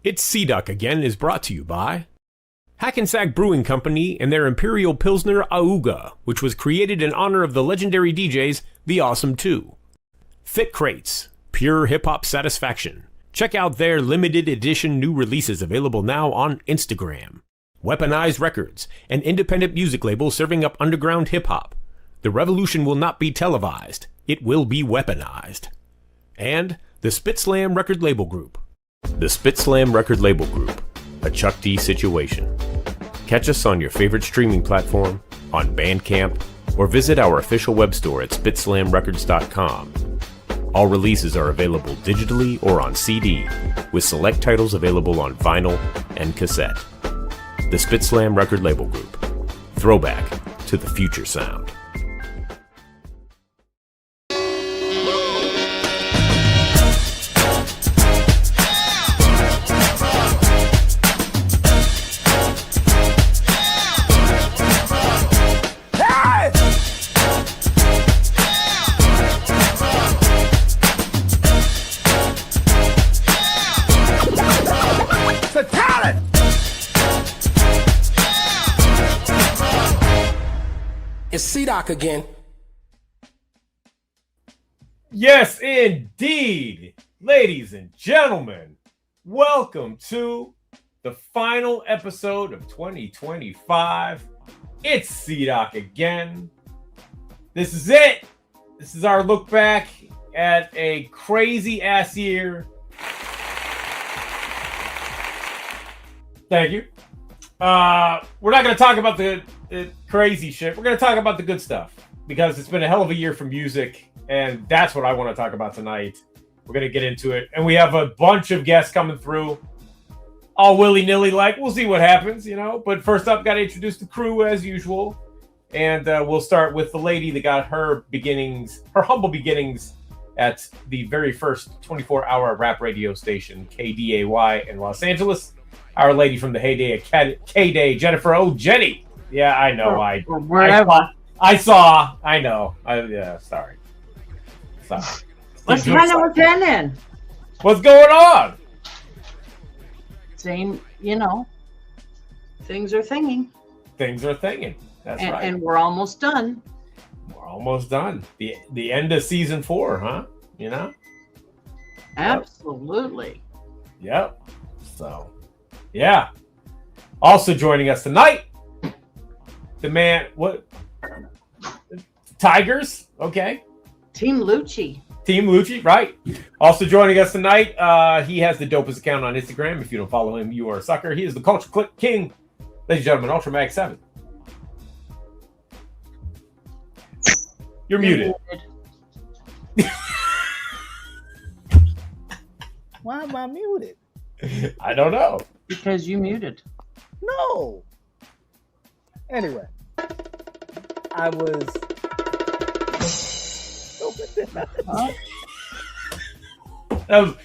It's Sea-Duck Again is brought to you by Hackensack Brewing Company and their Imperial Pilsner Auga, which was created in honor of the legendary DJs The Awesome Two. Thick Crates, pure hip-hop satisfaction. Check out their limited edition new releases available now on Instagram. Weaponized Records, an independent music label serving up underground hip-hop. The revolution will not be televised. It will be weaponized. And the Spitslam Record Label Group. The Spitslam Record Label Group, a Chuck D situation. Catch us on your favorite streaming platform, on Bandcamp, or visit our official web store at spitslamrecords.com. All releases are available digitally or on CD, with select titles available on vinyl and cassette. The Spitslam Record Label Group. Throwback to the future sound. It's C-Doc again. Yes, indeed. Ladies and gentlemen, welcome to the final episode of 2025. It's C-Doc again. This is it. This is our look back at a crazy ass year. Thank you. We're not going to talk about the crazy shit. We're going to talk about the good stuff because it's been a hell of a year for music, and that's what I want to talk about tonight. We're going to get into it, and we have a bunch of guests coming through, all willy-nilly, like we'll see what happens, you know. But first up, got to introduce the crew as usual, and we'll start with the lady that got her beginnings, her humble beginnings, at the very first 24-hour rap radio station, KDAY in Los Angeles. Our lady from the heyday of K-Day, JenniferOJenny. Yeah, I know. I saw. I know. Sorry. What's happening? What's going on? Same, things are thinging. Things are thinging. That's right. And we're almost done. We're almost done. The end of season 4, huh? You know? Absolutely. Yep. So, yeah. Also joining us tonight, the man, what? Tigers? Okay. Team Lucci, right. Also joining us tonight, he has the dopest account on Instagram. If you don't follow him, you are a sucker. He is the Culture Click King. Ladies and gentlemen, Ultra Mag 7. You're muted. Why am I muted? I don't know. because you muted. No. Anyway, I was.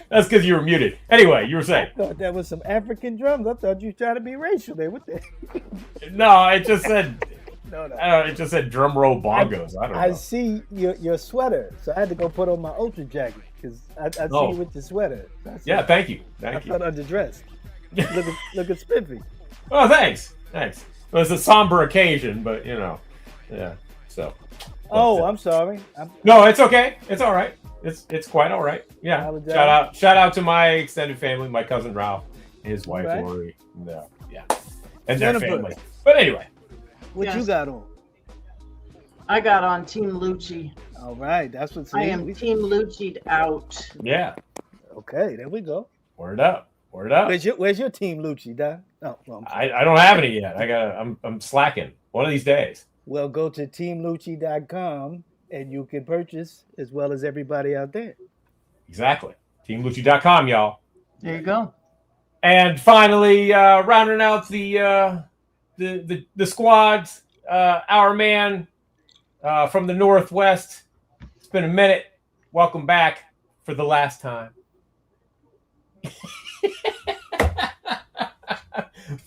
That's because you were muted. Anyway, you were saying. I thought that was some African drums. I thought you were trying to be racial there. What the? No, it just said. No. It just said drum roll bongos. I don't know. I see your sweater, so I had to go put on my ultra jacket because I see you with your sweater. Yeah, thank you. I felt underdressed. looking spiffy. Oh, thanks. It was a somber occasion, but yeah. So. Oh, I'm sorry. No, it's okay. It's all right. It's quite all right. Yeah. Shout out to my extended family, my cousin Ralph, his wife Lori, and their family. But anyway, what you got on? I got on Team Lucci. All right, that's what's. I am Team Lucci'd out. Yeah. Okay, there we go. Word up. Where's your Team Lucci, Don? Oh, well, I don't have any yet. I'm slacking. One of these days. Well, go to teamlucci.com and you can purchase as well as everybody out there. Exactly. Teamlucci.com, y'all. There you go. And finally, rounding out the squads, our man from the Northwest. It's been a minute. Welcome back for the last time.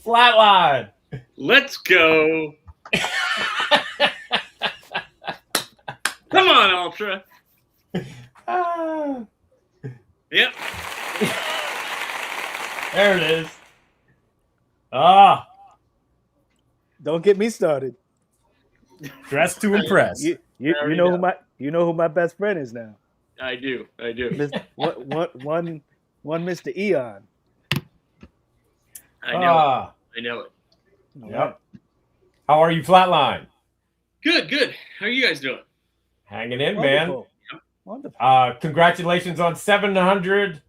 Flatline. Let's go. Come on, Ultra. Yep. There it is. Ah, Don't get me started. dressed to impress. You already know know. who my best friend is now. I do. One Mr. Eon. I know. Ah, I know it. yep. How are you, Flatline? Good. How are you guys doing? Hanging in, man. Wonderful. Wonderful. Congratulations on 700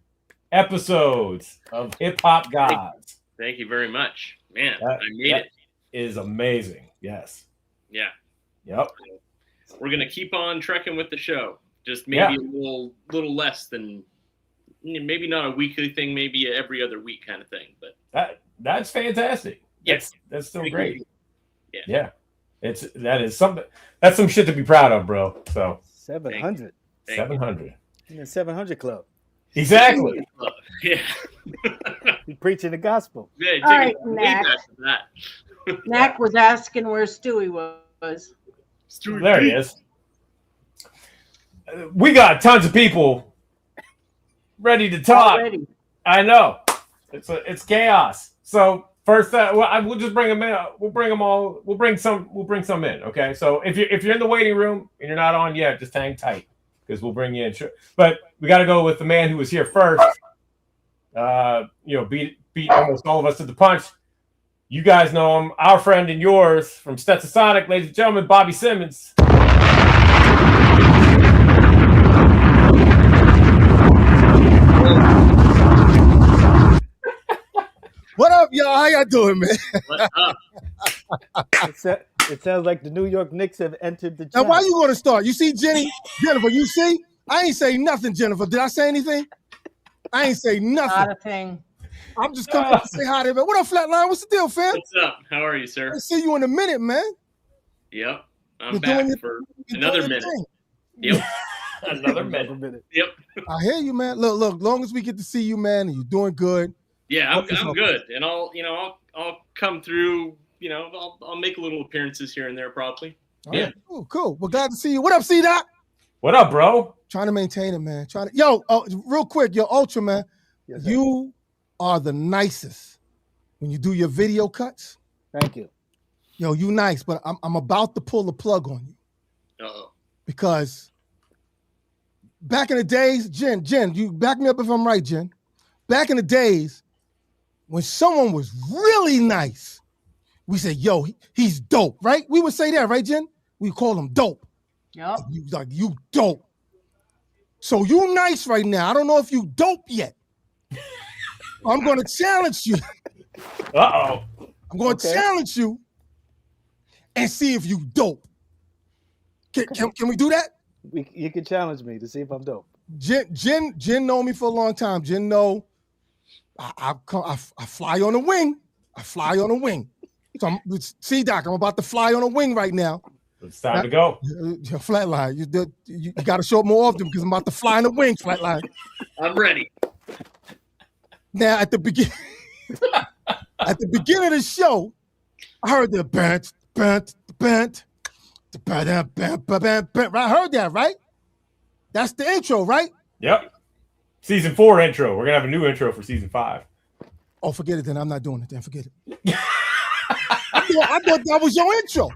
episodes of Hip Hop Gods. Thank you very much. Man, That- I made that it. Is amazing. Yes. Yeah. Yep. We're gonna keep on trekking with the show. Just maybe a little less than, maybe not a weekly thing, maybe every other week kind of thing. But That's fantastic. Yes. That's still Thank great. you. Yeah. That's some shit to be proud of, bro. So 700. Thank you. 700. In the 700 Club. Exactly. Yeah. We preaching the gospel. Yeah, take All right, it way Mac. back to that. Mac was asking where Stewie was. Stuart There he D. is. We got tons of people ready to talk. Already. I know. It's chaos. So first, we'll just bring them in. We'll bring them all. We'll bring some in. Okay. So if you're in the waiting room and you're not on yet, just hang tight because we'll bring you in. Sure. But we got to go with the man who was here first. Beat almost all of us to the punch. You guys know him, our friend and yours from Stetson Sonic, ladies and gentlemen, Bobby Simmons. What up, y'all? How y'all doing, man? What's up? It sounds like the New York Knicks have entered the Now, chat. why you going to start? You see, Jennifer, you see? I ain't say nothing, Jennifer. Did I say anything? I ain't say Not nothing. a thing. I'm just coming to say hi to everybody. What up, Flatline? What's the deal, fam? What's up? How are you, sir? I see you in a minute, man. Yep. I'm You're back doing your- for You're another doing your minute. thing. Yep. Another minute. Yep. I hear you, man. Look, long as we get to see you, man, and you're doing good. Yeah, What's I'm up? good, and I'll come through. I'll make little appearances here and there, probably. All Yeah. right, cool. We're glad to see you. What up, C-Doc? What up, bro? Trying to maintain it, man. Real quick, yo, Ultra, man. Yes, sir. You are the nicest when you do your video cuts. Thank you. Yo, you nice, but I'm about to pull the plug on you Uh-oh. because back in the days, Jen, you back me up if I'm right, Jen. Back in the days, when someone was really nice, we say, yo, he's dope, right? We would say that, right, Jen? We call him dope. Yep. You dope. So you nice right now. I don't know if you dope yet. I'm going to challenge you. Uh-oh. I'm going to challenge you and see if you dope. Can we do that? You can challenge me to see if I'm dope. Jen know me for a long time. Jen know I fly on a wing. I fly on a wing. So see, Doc, I'm about to fly on a wing right now. It's time to go. Flatline, you got to show up more often because I'm about to fly on a wing, Flatline. I'm ready. Now at the beginning of the show, I heard the bent. I heard that, right? That's the intro, right? Yep. Season 4 intro. We're gonna have a new intro for season 5. Oh, forget it then. I'm not doing it then. Forget it. I thought that was your intro.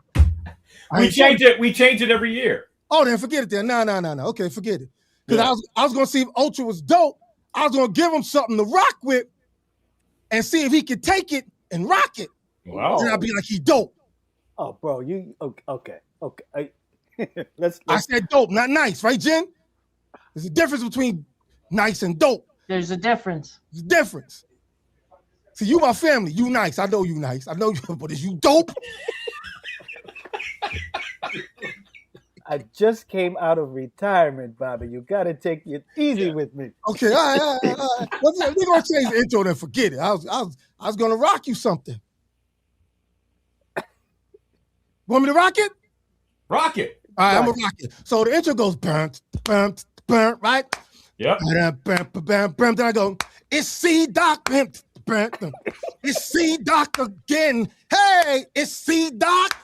We change it. We change it every year. Oh, then forget it then. No. Okay, forget it. Because I was gonna see if Ultra was dope. I was gonna give him something to rock with and see if he could take it and rock it. Wow. Then I'd be like, he dope. Oh, bro, you okay? I said dope, not nice, right, Jen? There's a difference between nice and dope. There's a difference. There's a difference. See, you my family. You nice. I know you nice. I know you, but is you dope? I just came out of retirement, Bobby. You gotta take it easy with me. Okay, all right. We're gonna change the intro then forget it. I was gonna rock you something. Want me to rock it? Rock it. All right, I'm gonna rock it. So the intro goes burnt, right? Yep. Then I go, it's C-Doc. It's C-Doc again. Hey, it's C-Doc.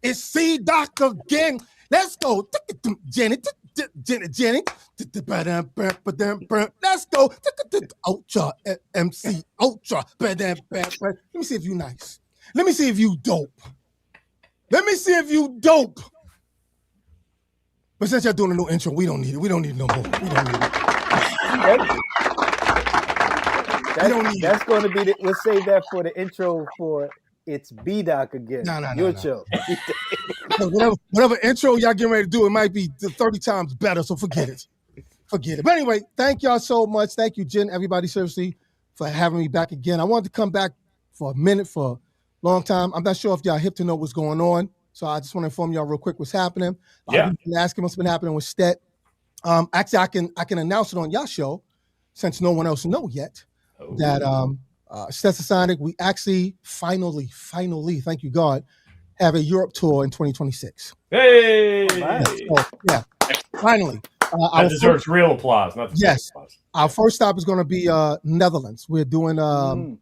It's C-Doc again. Let's go. Jenny. Jenny. Let's go. Ultra MC Ultra. Let me see if you nice. Let me see if you dope. Let me see if you dope. But since y'all doing a new intro, we don't need it. We don't need no more. We don't need it. That's going to be we'll save that for the intro for It's B-Doc again. No. Your show. whatever intro y'all getting ready to do, it might be 30 times better, so forget it. Forget it. But anyway, thank y'all so much. Thank you, Jen, everybody, seriously, for having me back again. I wanted to come back for a minute, for a long time. I'm not sure if y'all hip to know what's going on, so I just want to inform y'all real quick what's happening. I've been asking what's been happening with Stet. Actually, I can announce it on y'all show, since no one else know yet, that Stetsasonic, we actually finally, thank you God, have a Europe tour in 2026. Hey! So, finally. That deserves real applause. Not applause. Our first stop is going to be Netherlands. We're doing the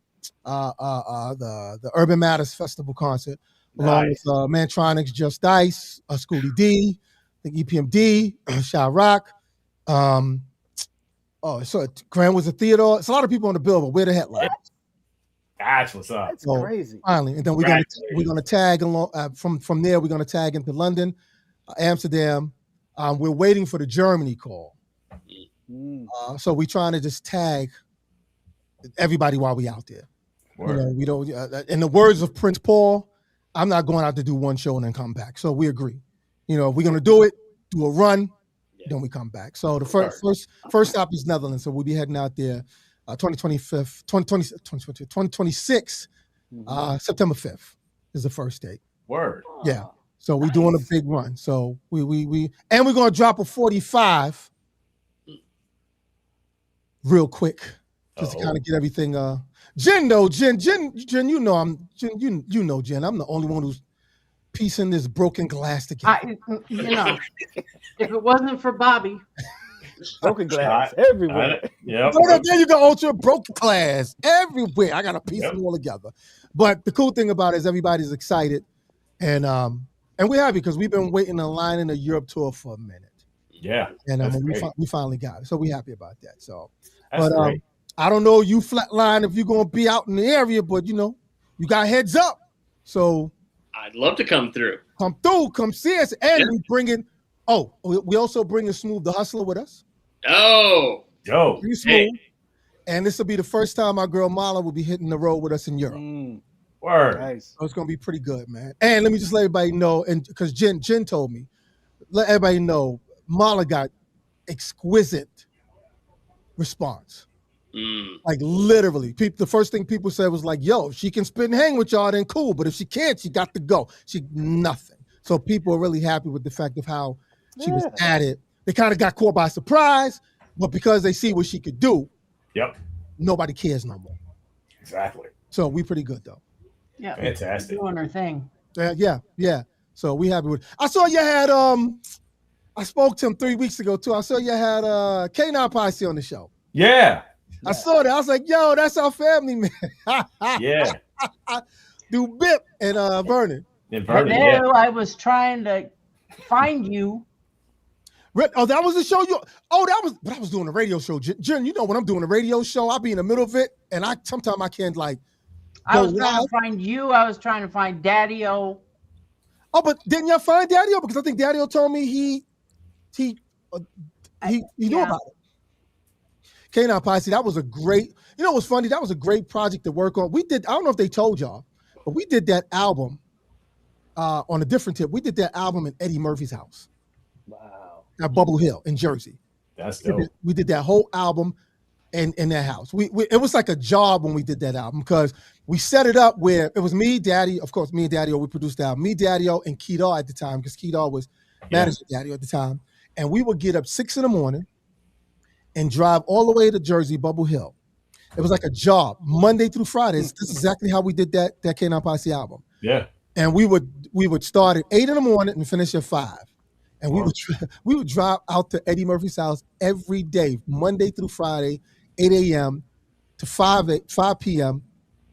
Urban Matters Festival concert along with Mantronics, Just Dice, Schoolie D, I think EPMD, Shy Rock. So Graham was a Theodore. It's a lot of people on the bill, but we're the headline. That's what's up. That's crazy. Finally, and then we're gonna tag along from there. We're gonna tag into London, Amsterdam. We're waiting for the Germany call. So we're trying to just tag everybody while we out there. You know, we don't. In the words of Prince Paul, I'm not going out to do one show and then come back. So we agree. You know, if we're gonna do it, do a run, then we come back. So the first stop is Netherlands. So we'll be heading out there 2026, September 5th is the first date. Word. Yeah. So we're doing a big run. So we and we're gonna drop a 45 real quick, just to kind of get everything. Jen, you know Jen, you know Jen. I'm the only one who's piecing this broken glass together. If it wasn't for Bobby. Broken glass everywhere. There you go, Ultra. Broken glass everywhere. I got to piece them all together. But the cool thing about it is everybody's excited, and we're happy because we've been waiting in line in a Europe tour for a minute. Yeah, and we finally got it, so we're happy about that. So, that's great. I don't know you Flatline if you're gonna be out in the area, but you know you got heads up. So I'd love to come through. Come see us, and we bring in. Oh, we also bring in Smooth the Hustler with us. Oh, Smooth, and this will be the first time our girl Mala will be hitting the road with us in Europe. Word. Nice. So it's gonna be pretty good, man. And let me just let everybody know, and because Jen told me, let everybody know Mala got exquisite response. Like literally, the first thing people said was like, "Yo, if she can spit and hang with y'all, then cool. But if she can't, she got to go. She nothing." So people are really happy with the fact of how she was at it. They kind of got caught by surprise, but because they see what she could do, nobody cares no more. Exactly. So we pretty good though. Yeah, fantastic. Doing her thing. Yeah. So we happy with. I saw you had I spoke to him 3 weeks ago too. I saw you had K9 Posse on the show. Yeah. I saw that. I was like, yo, that's our family, man. Yeah. Do Bip and Vernon. I was trying to find you. Oh, that was the show but I was doing a radio show. Jen, you know when I'm doing a radio show, I'll be in the middle of it, and sometimes I can't like. I was trying to find you. I was trying to find Daddy-O. Oh, but didn't y'all find Daddy-O? Because I think Daddy-O told me he knew about it. K9 Posse, that was a great, you know what's funny? That was a great project to work on. I don't know if they told y'all, but we did that album on a different tip. We did that album in Eddie Murphy's house. Wow. At Bubble Hill in Jersey. That's dope. We did that whole album in that house. It was like a job when we did that album because we set it up where it was me, Daddy, of course, me and Daddy-O, we produced the album. Me, Daddy-O, and Keto at the time, because Keto was managing Daddy-O at the time. And we would get up 6 a.m. and drive all the way to Jersey, Bubble Hill. It was like a job, Monday through Fridays. This is exactly how we did that K9 Posse album. Yeah. And we would start at 8 a.m. and finish at 5. And we would drive out to Eddie Murphy's house every day, Monday through Friday, 8 a.m. to 5 p.m.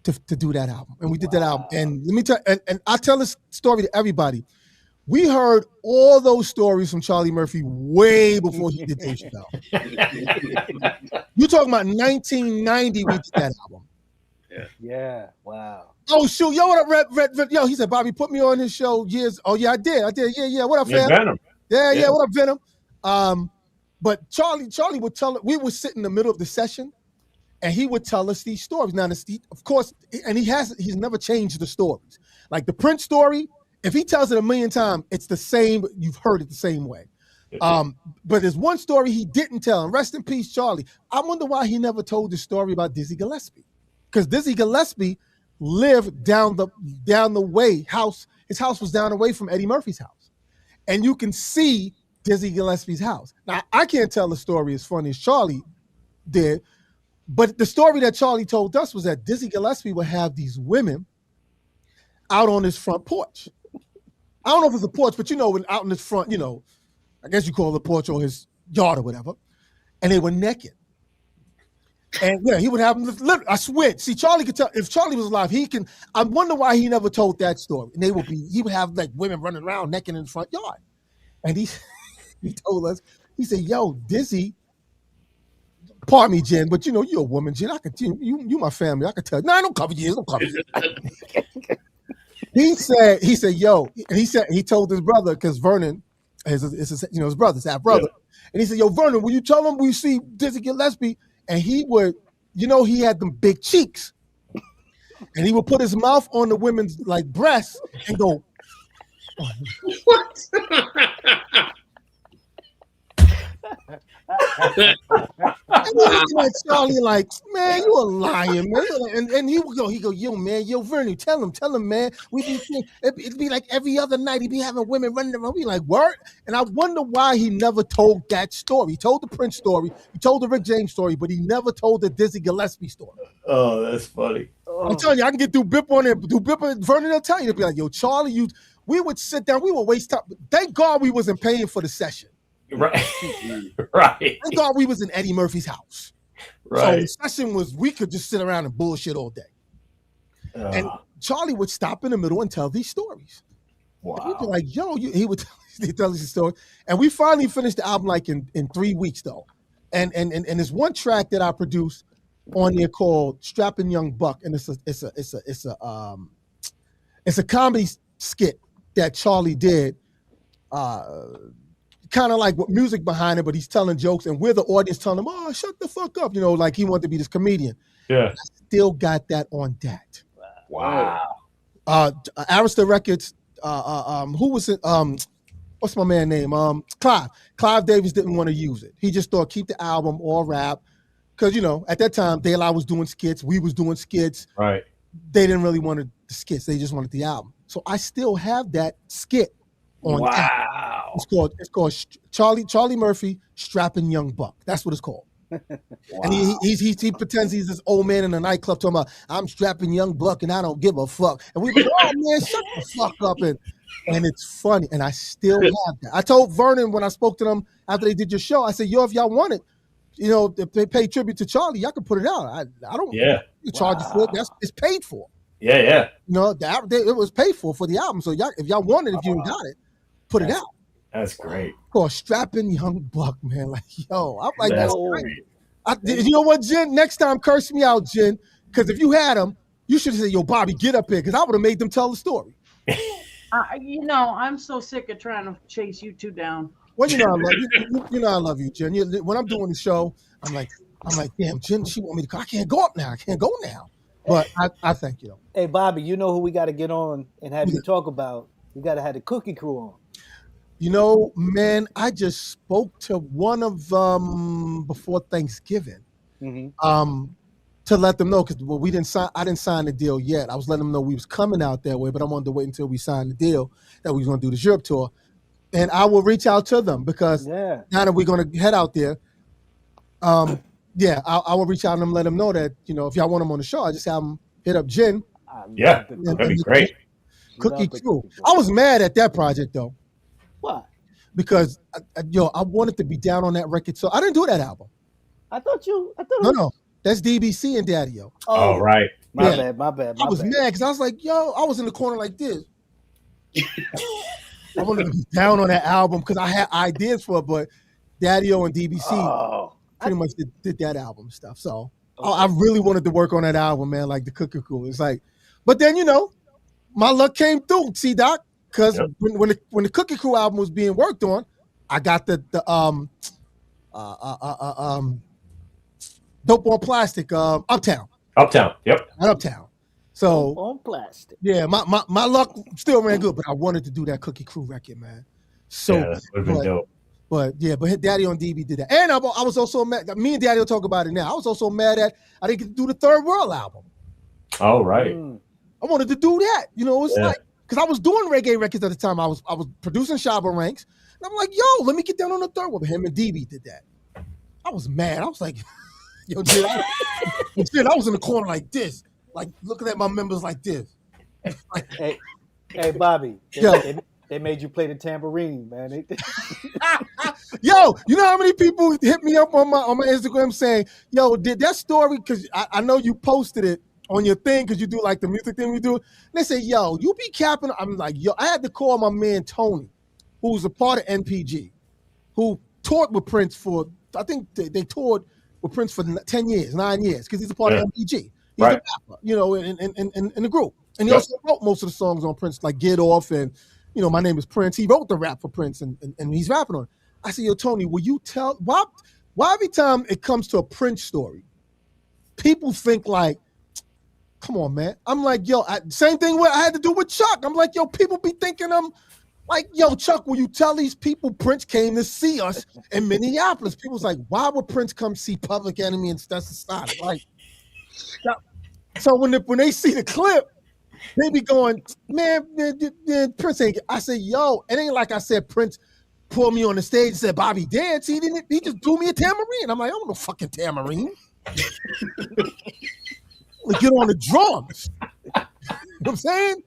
to do that album. And we did that album. And let me tell and I tell this story to everybody. We heard all those stories from Charlie Murphy way before he did Dave Chappelle. You talking about 1990? We did that album. Yeah. Wow. Oh shoot, yo, what up, Red? Yo, he said, Bobby, put me on his show years. Oh yeah, I did. Yeah. What up, fam? Venom. Yeah. What up, Venom? But Charlie would tell. We would sit in the middle of the session, and he would tell us these stories. Now, of course, and he's never changed the stories. Like the Prince story, if he tells it a million times, it's the same. You've heard it the same way. But there's one story he didn't tell, and rest in peace, Charlie. I wonder why he never told the story about Dizzy Gillespie, because Dizzy Gillespie lived down the way. His house was down the way from Eddie Murphy's house, and you can see Dizzy Gillespie's house. Now, I can't tell the story as funny as Charlie did, but the story that Charlie told us was that Dizzy Gillespie would have these women out on his front porch. I don't know if it's a porch, but when out in his front, I guess you call it a porch or his yard or whatever, and they were naked. And he would have them. I swear. See, Charlie could tell. If Charlie was alive, he can. I wonder why he never told that story. And he would have like women running around naked in the front yard. And he told us. He said, "Yo, Dizzy. Pardon me, Jen, but you're a woman, Jen. I can tell you my family. I can tell. No, I don't cover you. Don't cover you." He said, "Yo," and he told his brother, because Vernon, his brother, his half brother, and he said, "Yo, Vernon, will you tell him we see Dizzy Gillespie?" And he would, he had them big cheeks, and he would put his mouth on the women's like breasts and go, What? And we looking at Charlie like, man, you a liar, man. And he would go, yo, man, yo, Vernon, tell him, man. It'd be like every other night he'd be having women running around. We like, word? And I wonder why he never told that story. He told the Prince story, he told the Rick James story, but he never told the Dizzy Gillespie story. Oh, that's funny. I'm telling you, I can get through Bip on it. Through Bip, Vernon will tell you, they'll be like, yo, Charlie, we would sit down, we would waste time. Thank God we wasn't paying for the session. Right. Right. Thank God we was in Eddie Murphy's house. Right. So the session was, we could just sit around and bullshit all day. And Charlie would stop in the middle and tell these stories. Wow. And we'd be like, yo, he would tell us the story. And we finally finished the album like in 3 weeks though. And there's one track that I produced on there called Strapping Young Buck. And it's a comedy skit that Charlie did. Kind of like with music behind it, but he's telling jokes, and we're the audience telling him, "Oh, shut the fuck up," like he wanted to be this comedian. Yeah, I still got that on that. Wow. Arista Records. Who was it? What's my man name? Clive. Clive Davis didn't want to use it. He just thought keep the album all rap, because at that time De La was doing skits, we was doing skits. Right. They didn't really want the skits; they just wanted the album. So I still have that skit on. Wow. It's called Charlie Murphy Strapping Young Buck. That's what it's called. Wow. And he pretends he's this old man in a nightclub talking about, I'm strapping young buck and I don't give a fuck. And we be like, oh man, shut the fuck up. And it's funny. And I still have that. I told Vernon when I spoke to them after they did your show, I said, yo, if y'all want it, if they pay tribute to Charlie, y'all can put it out. I don't charge you for it. It's paid for. Yeah. It was paid for the album. So y'all, if y'all want it, if you ain't got it, put it out. That's great. Called Strapping Young Buck, man. Like, yo, I'm like, you know what, Jen? Next time, curse me out, Jen. Because if you had them, you should have said, yo, Bobby, get up here. Because I would have made them tell the story. I'm so sick of trying to chase you two down. Well, I love you. I love you, Jen. When I'm doing the show, I'm like, damn, Jen, she want me to. I can't go up now. I can't go now. But I thank you. Hey, Bobby, you know who we got to get on and have you talk about? We got to have the Cookie Crew on. Man, I just spoke to one of them before Thanksgiving, to let them know, because we didn't sign. I didn't sign the deal yet. I was letting them know we was coming out that way, but I wanted to wait until we signed the deal that we was going to do the Europe tour, and I will reach out to them because now that we're going to head out there, I will reach out to them and let them know that if y'all want them on the show, I just have them hit up Jen. Yeah, that'd be great. Cookie Crew. I was mad at that project though. Why? Because I wanted to be down on that record, so I didn't do that album. No, that's DBC and Daddy-O. Oh, right. My bad. I was mad because I was like, I was in the corner like this. I wanted to be down on that album because I had ideas for it, but Daddy-O and DBC pretty much did that album stuff. So I really wanted to work on that album, man, like the Cookie Crew. It's like, but then, my luck came through, see, Doc, because when the Cookie Crew album was being worked on, I got the Dope on Plastic, Uptown. Uptown, yep. At Uptown. So on plastic. Yeah, my luck still ran good, but I wanted to do that Cookie Crew record, man. So that would have been dope. But Daddy on DB did that. And I was also mad. Me and Daddy will talk about it now. I was also mad that I didn't get to do the Third World album. Oh, right. I wanted to do that. It's like, because I was doing reggae records at the time. I was producing Shabba Ranks. And I'm like, yo, let me get down on the Third World. But him and DB did that. I was mad. I was like, yo, Jid, I was in the corner like this. Like, looking at my members like this. Hey, Bobby. They made you play the tambourine, man. Yo, you know how many people hit me up on my Instagram saying, yo, did that story, because I know you posted it on your thing because you do like the music thing we do. And they say, yo, you be capping. I'm like, yo, I had to call my man Tony, who's a part of NPG, who toured with Prince for, I think they toured with Prince for 9 years, because he's a part of NPG. He's a rapper, in the group. And he also wrote most of the songs on Prince, like Get Off and, My Name is Prince. He wrote the rap for Prince and he's rapping on it. I said, yo, Tony, will you tell, why every time it comes to a Prince story, people think like, come on, man. I'm like, yo, same thing I had to do with Chuck. I'm like, yo, people be thinking I'm like, yo, Chuck, will you tell these people Prince came to see us in Minneapolis? People's like, why would Prince come see Public Enemy and Stetson Sonic? Like, so when they see the clip, they be going, man, Prince ain't. I said, yo, it ain't like I said Prince pulled me on the stage and said, Bobby, dance. He just threw me a tambourine. I'm like, I don't know fucking tambourine. Get on the drums. You know what I'm saying?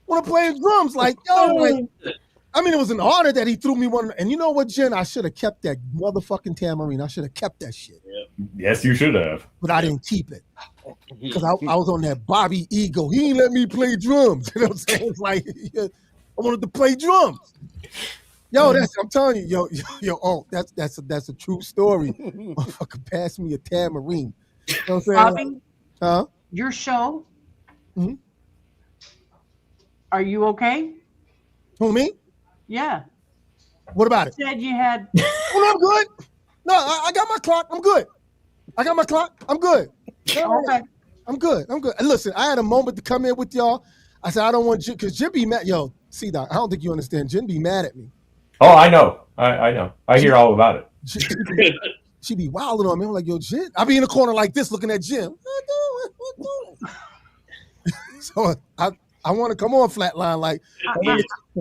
Want to play his drums. Like, yo, it was an honor that he threw me one. And you know what, Jen? I should have kept that motherfucking tambourine. I should have kept that shit. Yeah. Yes, you should have. But I didn't keep it. Because I was on that Bobby ego. He ain't let me play drums. You know what I'm saying? It's like, I wanted to play drums. Yo, I'm telling you, yo, that's a true story. Motherfucker passed me a tambourine. You know what I'm saying? Bobby, your show. Mm-hmm. Are you okay? Who, me? Yeah. What about it? You said you had. Oh, no, I'm good. No, I got my clock. I'm good. I got my clock. I'm good. Okay. I'm good. And listen, I had a moment to come in with y'all. I said, I don't want Jim, because Jim be mad. Yo, see, Doc, I don't think you understand. Jim be mad at me. Oh, I know. I know. I hear all about it. She be wilding on me. I'm like, yo, Jim. I be in the corner like this looking at Jim. So I want to come on Flatline. Like,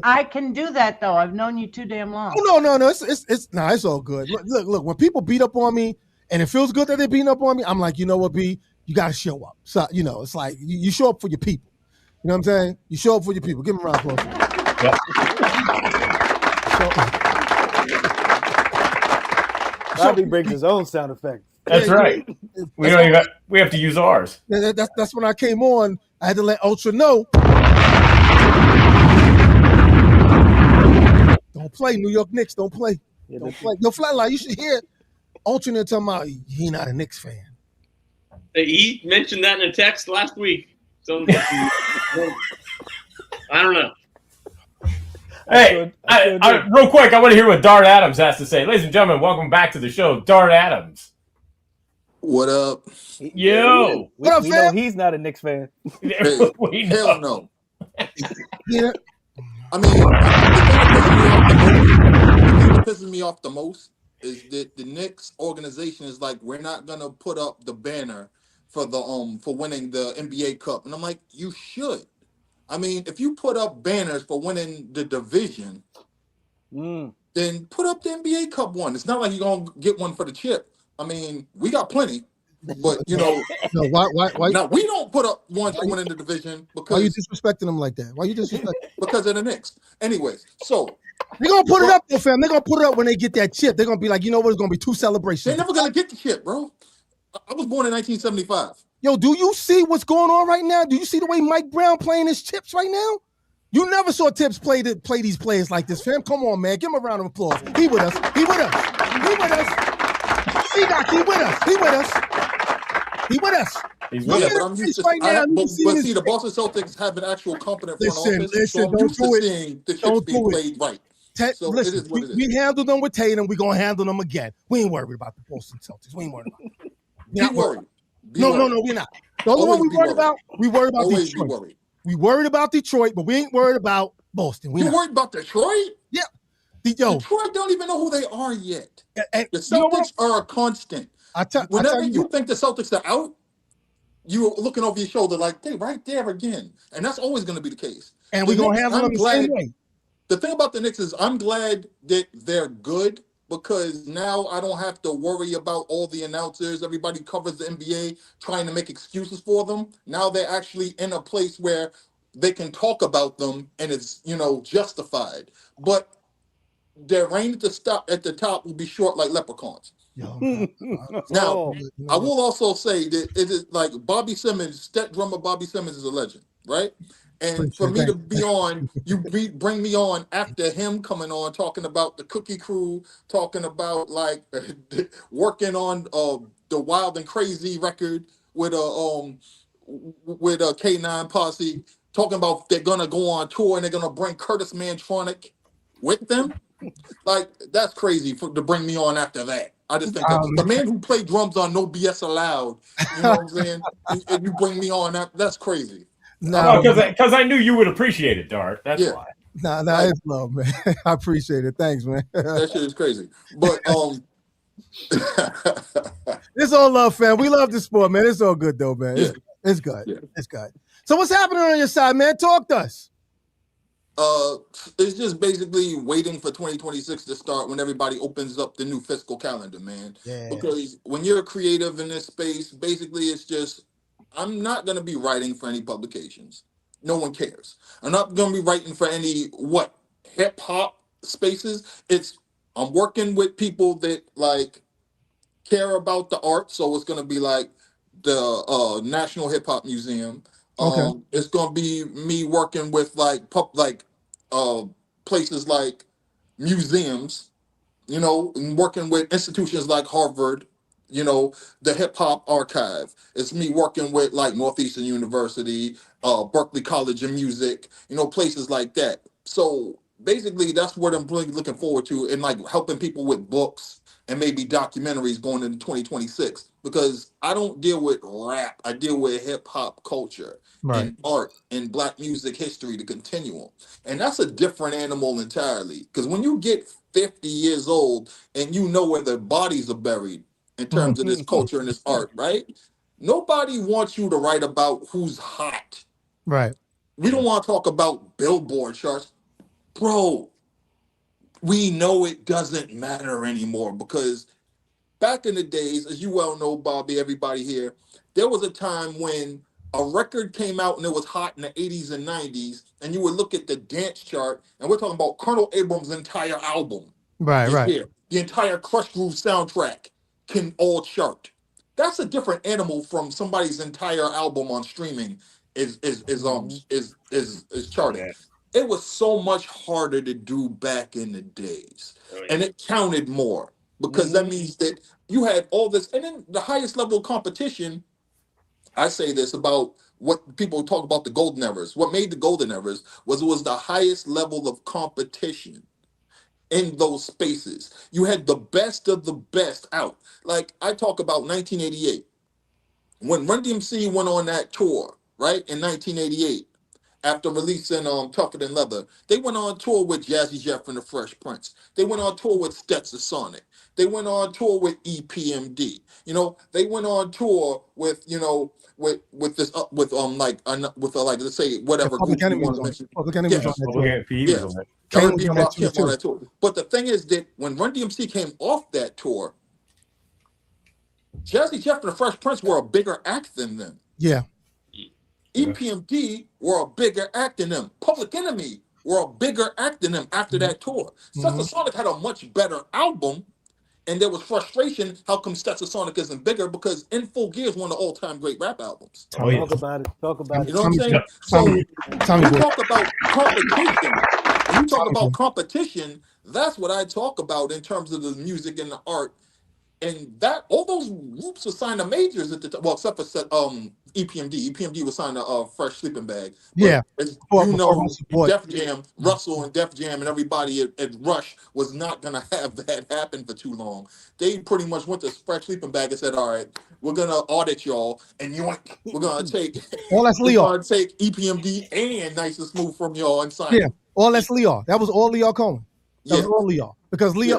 I can do that though. I've known you too damn long. Oh, no. It's all good. Look. When people beat up on me and it feels good that they're beating up on me, I'm like, you know what, B? You got to show up. So, it's like you show up for your people. You know what I'm saying? You show up for your people. Give them a round of applause. Yep. Bobby brings his own sound effects. That's right. We have to use ours. That's when I came on. I had to let Ultra know. Don't play. New York Knicks. Don't play. Don't play. Yo, Flatline, you should hear Ultra there talking about he not a Knicks fan. He mentioned that in a text last week. So I don't know. Hey, real quick, I want to hear what Dart Adams has to say. Ladies and gentlemen, welcome back to the show, Dart Adams. What up? Yo. We know he's not a Knicks fan. Hey, hell no. Yeah. I mean, the thing that pisses me off the most is that the Knicks organization is like, we're not gonna put up the banner for winning the NBA Cup, and I'm like, you should. I mean, if you put up banners for winning the division, then put up the NBA Cup one. It's not like you're gonna get one for the chip. I mean, we got plenty, but No, why? Now we don't put up one for winning the division because Why are you disrespecting them like that? Why you disrespecting? Because of the Knicks. Anyways, so they're gonna put it up, though, fam. They're gonna put it up when they get that chip. They're gonna be like, you know what? It's gonna be 2 celebrations. They're never gonna get the chip, bro. I was born in 1975. Yo, do you see what's going on right now? Do you see the way Mike Brown playing his chips right now? You never saw Tips play these players like this, fam. Come on, man. Give him a round of applause. He with us. He with us. He with us. C-Doc, he with us. He with us. He with us. He's with us. But I'm used to right now. but see, the Boston Celtics have an actual competent front office. Listen, so I'm used to seeing the chips being played right. So listen, it is what it is. We handled them with Tatum. We're going to handle them again. We ain't worried about the Boston Celtics. We ain't worried about them. Be worried. No, we're not. The only one we worried about Always Detroit. Be worried. We worried about Detroit, but we ain't worried about Boston. You worried about Detroit? Yeah. Detroit don't even know who they are yet. And the Celtics are a constant. Whenever you think the Celtics are out, you're looking over your shoulder like, they right there again. And that's always going to be the case. And we're going to handle them the same way. The thing about the Knicks is I'm glad that they're good because now I don't have to worry about all the announcers. Everybody covers the NBA trying to make excuses for them. Now they're actually in a place where they can talk about them and it's, justified. But their reign at the top will be short like leprechauns. Now, I will also say that it is like Bobby Simmons, step drummer Bobby Simmons is a legend, right? And for me to be on, bring me on after him coming on, talking about the Cookie Crew, talking about like working on the Wild and Crazy record with a K9 Posse, talking about they're gonna go on tour and they're gonna bring Curtis Mantronic with them. Like that's crazy to bring me on after that. I just think the man who played drums on No BS Allowed, you know what I'm saying? And you bring me on, that's crazy. No, because I knew you would appreciate it, Dart. That's why. Nah, it's love, man. I appreciate it. Thanks, man. That shit is crazy. But it's all love, fam. We love the sport, man. It's all good though, man. Yeah. It's good. Yeah. It's good. So what's happening on your side, man? Talk to us. It's just basically waiting for 2026 to start when everybody opens up the new fiscal calendar, man. Yeah. Because when you're a creative in this space, basically it's just I'm not going to be writing for any publications. No one cares. I'm not going to be writing for any hip hop spaces. I'm working with people that like care about the art, so it's going to be like the National Hip Hop Museum. Okay. It's going to be me working with places like museums, and working with institutions like Harvard, the Hip Hop Archive. It's me working with like Northeastern University, Berkeley College of Music, places like that. So basically that's what I'm really looking forward to, and like helping people with books and maybe documentaries going into 2026, because I don't deal with rap. I deal with hip hop culture and art and Black music history, the continuum. And that's a different animal entirely. Because when you get 50 years old and you know where their bodies are buried in terms of this culture and this art, right? Nobody wants you to write about who's hot. Right. We don't want to talk about Billboard charts. Bro, we know it doesn't matter anymore, because back in the days, as you well know, Bobby, everybody here, there was a time when a record came out and it was hot in the 80s and 90s, and you would look at the dance chart, and we're talking about Colonel Abrams' entire album. Right. Here. The entire Crush Groove soundtrack can all chart. That's a different animal from somebody's entire album on streaming is charting. Yeah. It was so much harder to do back in the days. And it counted more, because that means that you had all this, and then the highest level of competition. I say this about what people talk about the golden eras. What made the golden eras was it was the highest level of competition in those spaces. You had the best of the best out. Like I talk about 1988, when Run DMC went on that tour, right, in 1988, after releasing Tougher Than Leather. They went on tour with Jazzy Jeff and the Fresh Prince. They went on tour with Stetson Sonic. They went on tour with EPMD. They went on tour with with this with let's say whatever group you want to mention. Public Enemy was on that tour. But the thing is that when Run DMC came off that tour, Jazzy Jeff and the Fresh Prince were a bigger act than them. Yeah. EPMD were a bigger act than them. Public Enemy were a bigger act than them after that tour. Stetson Sonic had a much better album. And there was frustration. How come Stetsasonic isn't bigger? Because In Full Gear is one of the all-time great rap albums. Oh, yeah. Talk about it. Talk about You it. know what I'm saying? So we talk about competition. When you talk about competition, that's what I talk about in terms of the music and the art. And that all those groups were signed to majors at the time. Well, except for EPMD. EPMD was signed to Fresh Sleeping Bag. But Yeah. as Before you know, Russell bought- Def Jam, Russell and Def Jam and everybody at Rush was not gonna have that happen for too long. They pretty much went to Fresh Sleeping Bag and said, "All right, we're gonna audit y'all, and we're gonna take all that's we're Leo. gonna take EPMD and Nice and Smooth from y'all and sign Yeah, it." all that's Leo. That was all Leo Cohen. That was Yeah. all Leo. Because Yeah.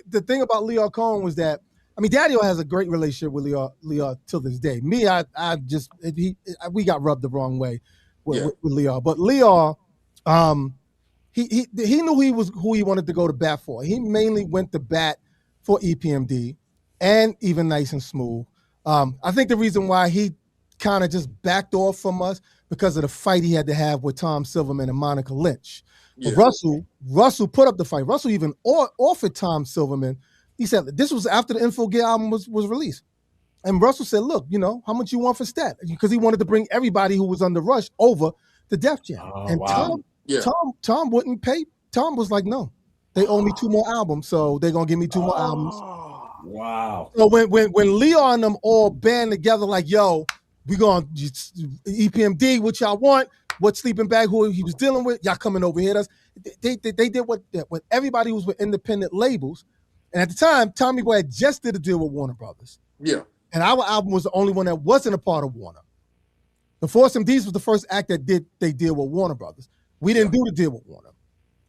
The thing about Leo Cohen was that, I mean, Daddy has a great relationship with Leo till this day. Me, we got rubbed the wrong way with Leo. But Leo, he knew who he wanted to go to bat for. He mainly went to bat for EPMD and even Nice and Smooth. I think the reason why he kind of just backed off from us because of the fight he had to have with Tom Silverman and Monica Lynch. Yeah. But Russell put up the fight. Russell even offered Tom Silverman. He said this was after the Info Gear album was released. And Russell said, look, how much you want for stat? Because he wanted to bring everybody who was on the Rush over to Def Jam. And wow. Tom wouldn't pay. Tom was like, no, they owe me 2 more albums, so they're gonna give me 2 more albums. Wow. So when Leo and them all band together, like, yo, we gonna EPMD, what y'all want, what sleeping bag who he was dealing with, y'all coming over here. They did what everybody was with independent labels. And at the time, Tommy Boy had just did a deal with Warner Brothers. Yeah. And our album was the only one that wasn't a part of Warner. The Force MDs was the first act that they deal with Warner Brothers. We didn't do the deal with Warner.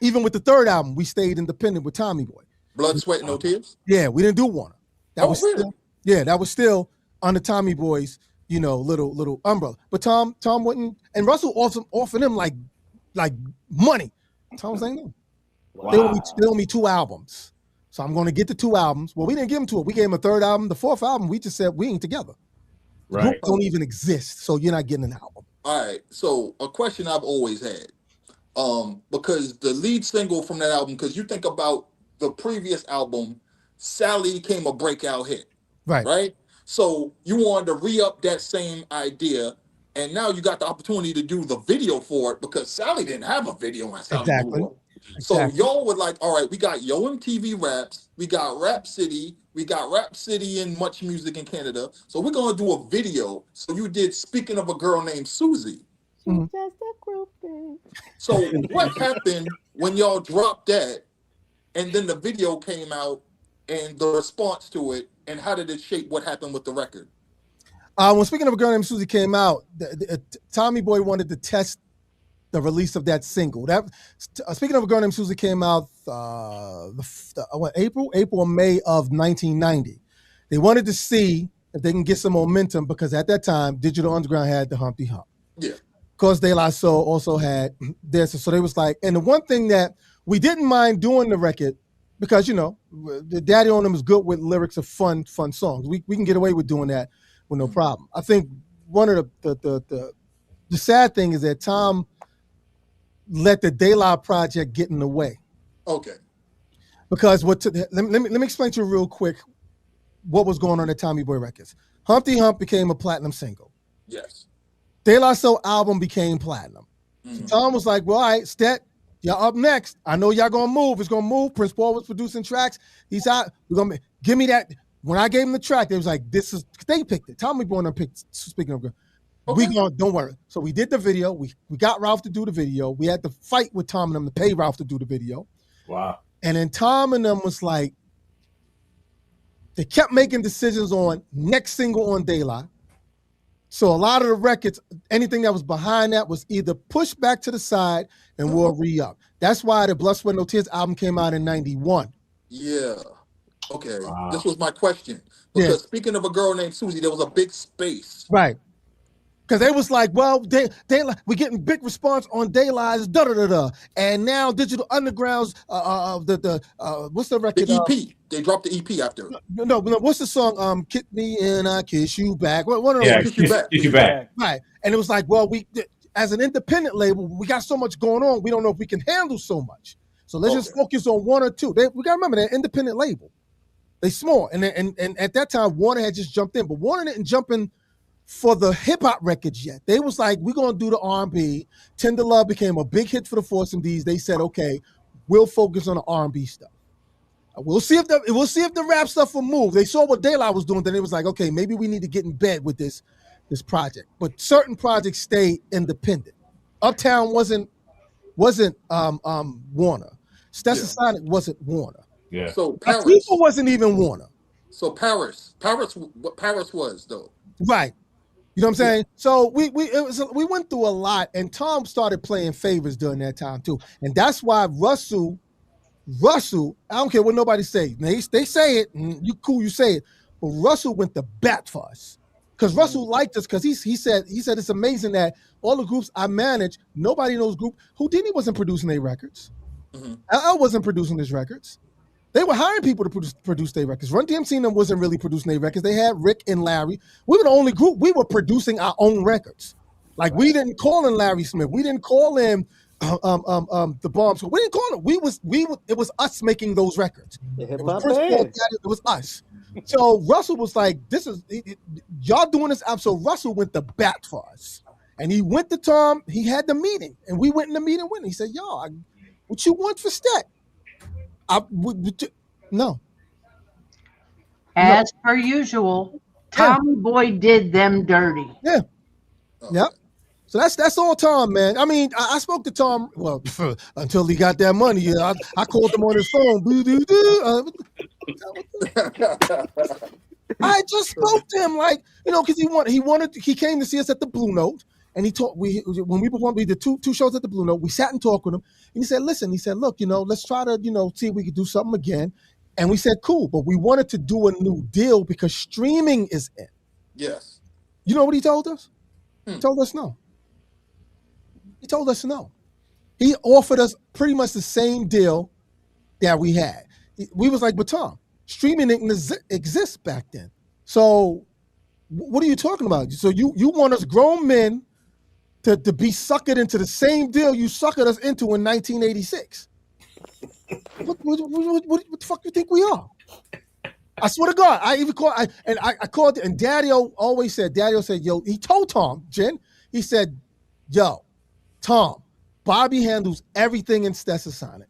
Even with the third album, we stayed independent with Tommy Boy. Blood, Sweat, and No Tears? Yeah, we didn't do Warner. That was really? that was still under Tommy Boy's, little umbrella. But Tom wouldn't, and Russell offered him like money. Tom was like, no. Wow. They owe me 2 albums. So I'm going to get the 2 albums. Well, we didn't give him 2. We gave him a 3rd album. The 4th album, we just said we ain't together. The group don't even exist, so you're not getting an album. All right. So a question I've always had, because the lead single from that album, because you think about the previous album, Sally came a breakout hit, right? So you wanted to re-up that same idea, and now you got the opportunity to do the video for it because Sally didn't have a video when Sally blew up. So y'all were like, all right, we got Yo MTV Raps, we got Rap City and Much Music in Canada. So we're gonna do a video. So you did Speaking of a Girl Named Susie. Mhm. So what happened when y'all dropped that, and then the video came out, and the response to it, and how did it shape what happened with the record? When Speaking of a Girl Named Susie came out, Tommy Boy wanted to test the release of that single. Speaking of a Girl Named Susie came out April or May of 1990. They wanted to see if they can get some momentum because at that time, Digital Underground had the Humpty Hump. Yeah. Of course, De La Soul also had this. So they was like, and the one thing that we didn't mind doing the record because, the Daddy on them is good with lyrics of fun songs. We can get away with doing that with no problem. I think one of the sad thing is that Tom let the De La project get in the way. Okay. Because let me explain to you real quick what was going on at Tommy Boy Records. Humpty Hump became a platinum single. Yes. De La Soul album became platinum. So Tom was like, well, all right, Stet, y'all up next. I know y'all gonna move. It's gonna move. Prince Paul was producing tracks. He's out. We're gonna give me that. When I gave him the track, they was like, they picked it. Tommy Boy picked Speaking of Girl. Okay. Don't worry. So we did the video. We got Ralph to do the video. We had to fight with Tom and them to pay Ralph to do the video. Wow. And then Tom and them was like, they kept making decisions on next single on De La. So a lot of the records, anything that was behind that was either pushed back to the side and we'll re-up. That's why the Blood, Sweat, No Tears album came out in 91. Yeah. Okay. Wow. This was my question. Because Speaking of a Girl Named Susie, there was a big space. Right. Because they was like, well, we're getting big response on De La's da-da-da-da. And now Digital Underground's, what's the record? The EP. They dropped the EP after. No, what's the song? Kiss me and I kiss you back. Kiss You Back. Right. And it was like, well, we as an independent label, we got so much going on. We don't know if we can handle so much. So let's just focus on 1 or 2. We got to remember, they're an independent label. They small, and at that time Warner had just jumped in, but Warner didn't jump in for the hip hop records yet. They was like, we're gonna do the R&B. Tender Love became a big hit for the Foursome D's. They said, okay, we'll focus on the R&B stuff. We'll see if the rap stuff will move. They saw what De La was doing, then it was like, okay, maybe we need to get in bed with this project. But certain projects stayed independent. Uptown wasn't Warner. Stetson Sonic wasn't Warner. Yeah. So Paris People wasn't even Warner. So Paris, what Paris was though. Right. You know what I'm saying? So we went through a lot, and Tom started playing favors during that time too. And that's why Russell, I don't care what nobody say. They say it, and you cool, you say it. But Russell went to bat for us. Because Russell liked us, because he said it's amazing that all the groups I managed, nobody in those groups, Houdini wasn't producing their records. LL wasn't producing his records. They were hiring people to produce their records. Run DMC and them wasn't really producing their records. They had Rick and Larry. We were the only group. We were producing our own records. Like we didn't call in Larry Smith. We didn't call in the Bomb Squad. We didn't call it. It was us making those records. It was us. So Russell was like, y'all doing this out. So Russell went to bat for us. And he went to Tom. He had the meeting. And we went in the meeting with him. He said, y'all, what you want for Stet? No. As per usual, Tommy Boy did them dirty. Yeah. Yep. So that's all Tom, man. I mean, I spoke to Tom, well, until he got that money. I called him on his phone. I just spoke to him, like, because he came to see us at the Blue Note. And he talked. When we performed, we did two shows at the Blue Note. We sat and talked with him, and he said, "Listen," he said, "Look, let's try to, see if we could do something again." And we said, "Cool," but we wanted to do a new deal because streaming is in. Yes. You know what he told us? He told us no. He told us no. He offered us pretty much the same deal that we had. We was like, "But Tom, streaming didn't exist back then. So, what are you talking about? So you want us grown men to be suckered into the same deal you suckered us into in 1986. What the fuck you think we are? I swear to God, I even called. I called, and Daddy-O always said, yo, he told Tom, Jen, he said, yo, Tom, Bobby handles everything in Stetson Sonic.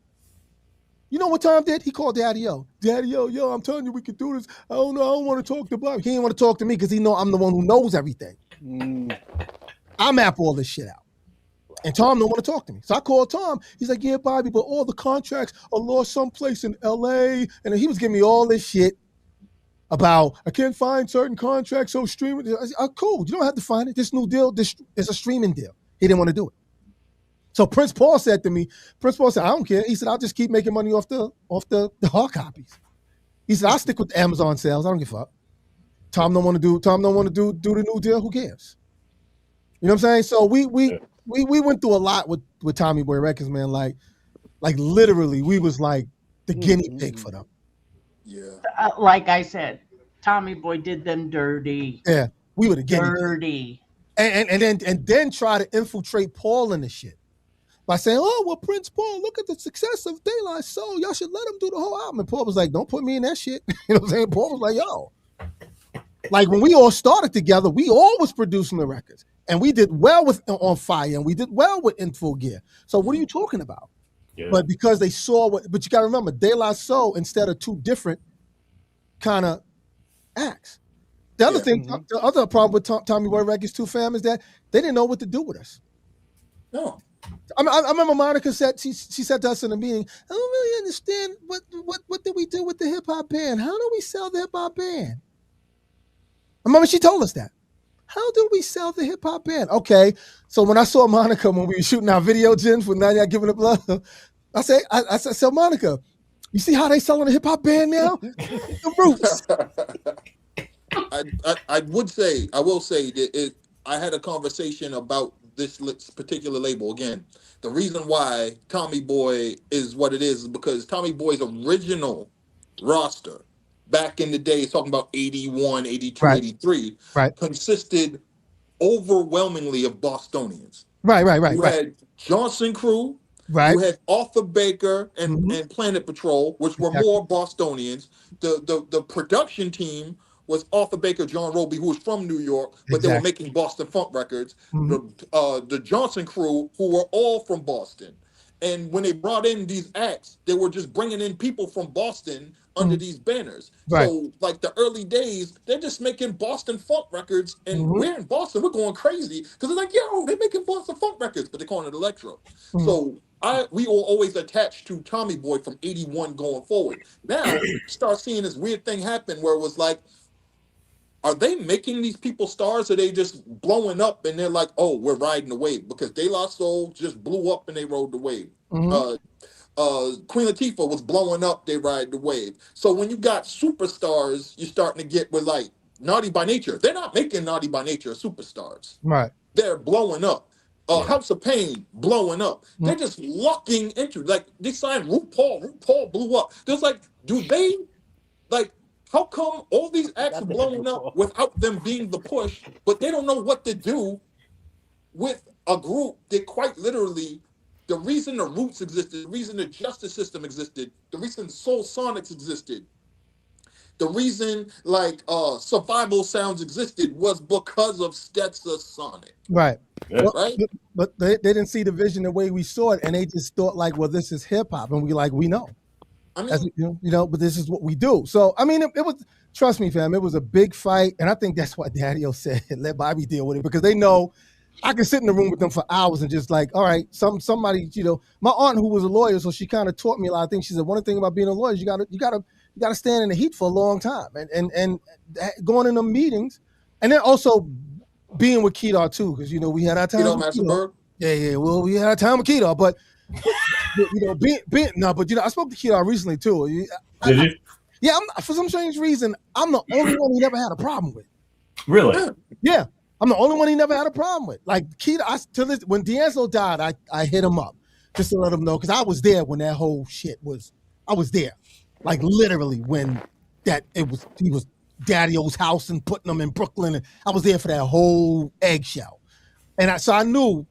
You know what Tom did? He called Daddy-O. Daddy-O, yo, I'm telling you we could do this. I don't know, I don't want to talk to Bobby. He didn't want to talk to me because he know I'm the one who knows everything. I map all this shit out. And Tom don't want to talk to me. So I called Tom. He's like, yeah, Bobby, but all the contracts are lost someplace in LA. And he was giving me all this shit about, I can't find certain contracts, so streaming. I said, cool, you don't have to find it. This new deal, this is a streaming deal. He didn't want to do it. So Prince Paul said, I don't care. He said, I'll just keep making money off the hard copies. He said, I'll stick with the Amazon sales. I don't give a fuck. Tom don't want to do the new deal. Who cares? You know what I'm saying? So we went through a lot with Tommy Boy Records, man. Like literally, we was like the guinea pig for them. Yeah. Like I said, Tommy Boy did them dirty. Yeah, we were the guinea dirty. And then try to infiltrate Paul in the shit by saying, oh, well, Prince Paul, look at the success of De La Soul. Y'all should let him do the whole album. And Paul was like, don't put me in that shit. You know what I'm saying? Paul was like, yo. Like when we all started together, we all was producing the records. And we did well with On Fire, and we did well with In Full Gear. So what are you talking about? Yeah. But because they saw but you got to remember, De La Soul, instead of two different kind of acts. The other thing, the other problem with Tommy Boy Records too, fam, is that they didn't know what to do with us. No. I remember Monica said, she said to us in the meeting, I don't really understand what did we do with the hip hop band? How do we sell the hip hop band? I remember she told us that. How do we sell the hip hop band? Okay, so when I saw Monica when we were shooting our video, Jen, for Now Y'all Giving Up Love, I said, so Monica, you see how they selling the hip hop band now? The roots. I will say that I had a conversation about this particular label. Again, the reason why Tommy Boy is what it is because Tommy Boy's original roster back in the day, talking about 81, 82, right. 83, right. consisted overwhelmingly of Bostonians. Right. You had Johnson Crew, Right. You had Arthur Baker and Planet Patrol, which were more Bostonians. The production team was Arthur Baker, John Roby, who was from New York, but they were making Boston funk records. The Johnson crew, who were all from Boston. And when they brought in these acts, they were just bringing in people from Boston under these banners. Right. So, like the early days, they're just making Boston funk records, and we're in Boston, we're going crazy because they're like, yo, they're making Boston funk records, but they're calling it electro. So we were always attached to Tommy Boy from '81 going forward. Now, start seeing this weird thing happen where it was like, are they making these people stars, or are they just blowing up and they're like, oh, we're riding the wave? Because De La Soul just blew up and they rode the wave. Queen Latifah was blowing up, they ride the wave. So when you got superstars, you're starting to get with like Naughty by Nature. They're not making Naughty by Nature superstars. Right. They're blowing up. House of Pain blowing up. They're just locking into, like, they signed RuPaul. RuPaul blew up. There's like, do they, like, how come all these acts are blowing up without them being the push, but they don't know what to do with a group that quite literally, the reason the Roots existed, the reason the Justice System existed, the reason Soul Sonics existed, the reason like Survival Sounds existed was because of Stetson Sonic. Right. Yeah. Right? But they didn't see the vision the way we saw it, and they just thought like, well, this is hip hop, and we know. I mean, But this is what we do. So I mean, it was, trust me, fam, it was a big fight, and I think that's why Daddy-O said let Bobby deal with it, because they know I can sit in the room with them for hours and just like, all right, somebody, my aunt who was a lawyer, so she kind of taught me a lot of things. She said one thing about being a lawyer is you gotta stand in the heat for a long time, and going in the meetings, and then also being with Kedar too, because we had our time. Yeah. Well, we had our time with Kedar, but I spoke to Kedar recently too. Did you? Yeah, for some strange reason, I'm the only one he never had a problem with. Really? Yeah, I'm the only one he never had a problem with. Like Kedar, when D'Angelo died, I hit him up just to let him know, because I was there when that whole shit was. I was there, like literally when he was Daddy-O's house and putting them in Brooklyn, and I was there for that whole eggshell, and so I knew,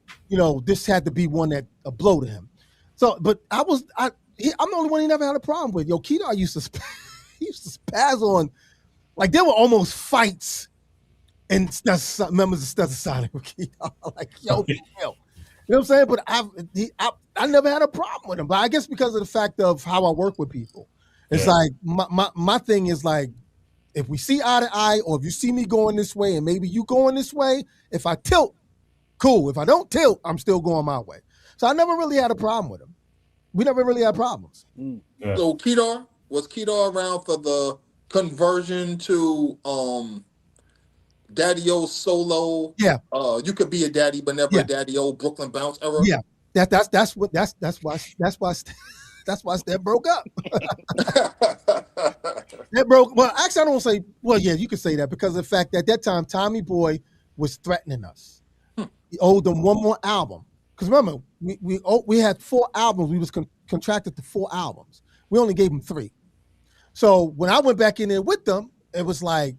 this had to be one that a blow to him. So, but I'm the only one he never had a problem with. Yo, Kedar used to spaz on, like there were almost fights, and members of Stetson Sonic with Kedar, like yo. You know what I'm saying? But I never had a problem with him. But I guess because of the fact of how I work with people, it's like my thing is like, if we see eye to eye, or if you see me going this way and maybe you going this way, if I tilt, cool. If I don't tilt, I'm still going my way. So I never really had a problem with him. We never really had problems. Yeah. So was Kedar around for the conversion to Daddy-O solo? Yeah. You could be a daddy, but never a Daddy-O Brooklyn Bounce era. Yeah. That's why Steph broke up. That broke. Well, actually, I don't say. Well, yeah, you could say that because of the fact that at that time Tommy Boy was threatening us. He owed them one more album. Because remember, we had 4 albums. We was contracted to 4 albums. We only gave them 3. So when I went back in there with them, it was like,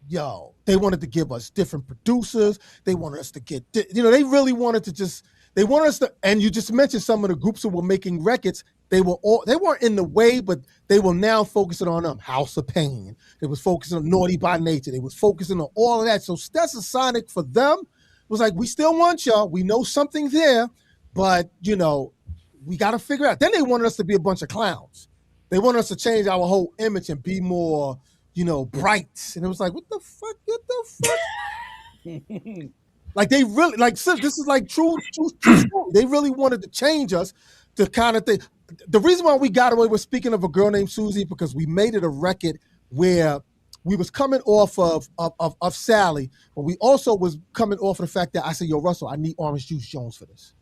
yo, they wanted to give us different producers. They wanted us to get, they really wanted to just. They want us to, and you just mentioned some of the groups that were making records. They weren't in the way, but they were now focusing on them. House of Pain. They was focusing on Naughty by Nature. They was focusing on all of that. So Stetson Sonic for them was like, we still want y'all. We know something there, but we got to figure out. Then they wanted us to be a bunch of clowns. They wanted us to change our whole image and be more, bright. And it was like, what the fuck? What the fuck? Like they really, like this is like true story. They really wanted to change us to kind of think. The reason why we got away with speaking of a girl named Susie, because we made it a record where we was coming off of Sally, but we also was coming off of the fact that I said, yo, Russell, I need Orange Juice Jones for this.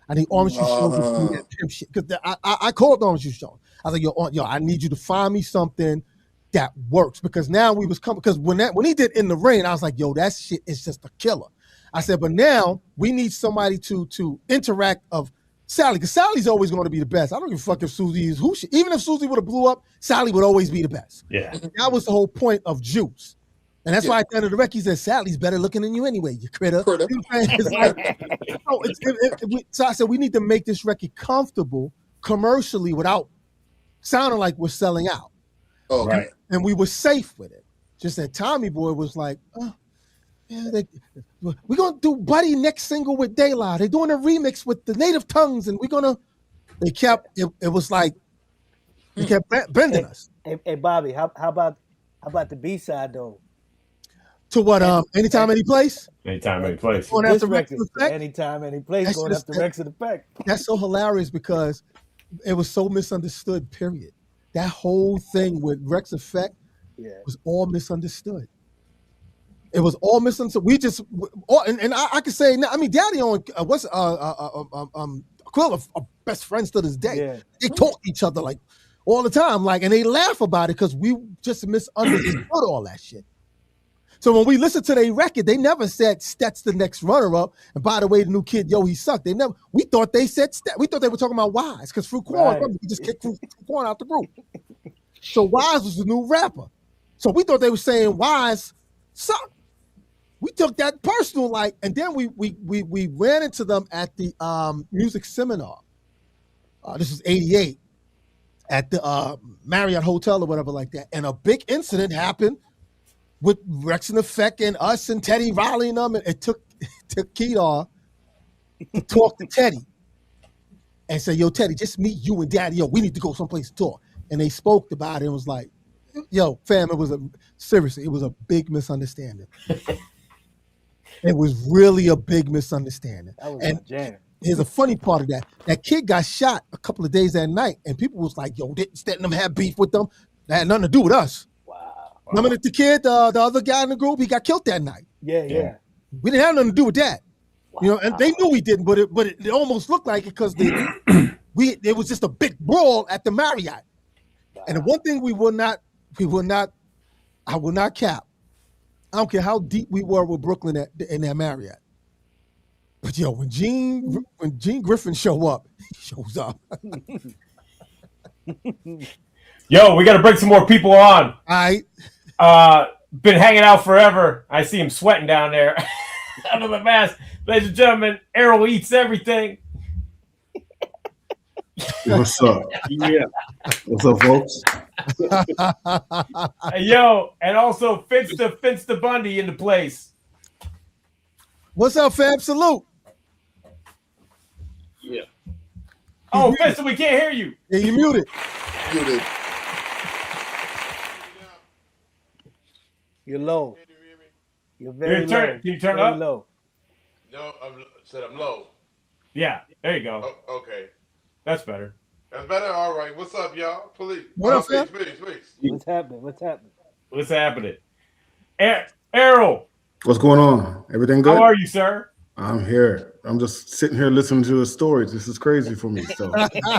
I need Orange Juice Jones to do that pimp shit. Because I called Orange Juice Jones. I was like, yo, I need you to find me something that works. Because now we was coming, because when he did In the Rain, I was like, yo, that shit is just a killer. I said, but now we need somebody to interact of Sally, because Sally's always going to be the best. I don't give a fuck if Susie is even if Susie would have blew up, Sally would always be the best. Yeah. And that was the whole point of Juice. And that's why at the end of the record, he said, Sally's better looking than you anyway, you critter. Critter. You know what I'm saying? It's like, so I said, we need to make this record comfortable commercially without sounding like we're selling out. Oh, Right. And we were safe with it. Just that Tommy Boy was like, oh, yeah, we're going to do Buddy next single with De La. They're doing a remix with the Native Tongues, and we're going to, it was like, they kept bending us. Hey, Bobby, how about the B-side though? To what? Anytime, any place. Anytime, any place. Going after Rex in Effect. Anytime, any place. Going after Rex in Effect. That's so hilarious because it was so misunderstood. Period. That whole thing with Rex Effect was all misunderstood. It was all misunderstood. We just, and I could say, I mean, Daddy on Quill are best friends to this day. Yeah. They talk to each other like all the time, like, and they laugh about it because we just misunderstood all that shit. So when we listened to their record, they never said Stet's the next runner-up. And by the way, the new kid, he sucked. We thought they said Stet. We thought they were talking about Wise because Fruit Corn, we just kicked Fruit Corn out the group. So Wise was the new rapper. So we thought they were saying Wise sucked. We took that personal, and then we ran into them at the music seminar. This was 88 at the Marriott Hotel or whatever like that. And a big incident happened with Rex in Effect and us and Teddy Riley and them. And it took Kedar to talk to Teddy and say, yo, Teddy, just meet you and Daddy. Yo, we need to go someplace to talk. And they spoke about it and was like, yo, fam, it was a big misunderstanding. It was really a big misunderstanding. That was and a jam. Here's a funny part of that. That kid got shot a couple of days that night, and people was like, yo, didn't Stanton have beef with them? That had nothing to do with us. Wow. Remember the kid, the other guy in the group, he got killed that night. Yeah. We didn't have nothing to do with that. Wow. And they knew we didn't, but it almost looked like it because it was just a big brawl at the Marriott. Wow. And the one thing I will not cap. I don't care how deep we were with Brooklyn in that Marriott. But yo, when Gene Griffin show up, he shows up. Yo, we got to bring some more people on. All right. Been hanging out forever. I see him sweating down there under the mask. Ladies and gentlemen, Errol eats everything. What's up? Yeah. What's up, folks? Yo, and also Finch the Bundy in the place. What's up, fam? Salute. Yeah. Oh, Finch, we can't hear you. Yeah, you muted. Muted. You're low. You're very low. Can you turn very up? Low. No, said I'm low. Yeah, there you go. Oh, okay. That's better. That's better? All right. What's up, y'all? Please. What up, fam? Please. What's happening? What's happening? Errol. What's going on? Everything good? How are you, sir? I'm here. I'm just sitting here listening to his stories. This is crazy for me. So, yeah.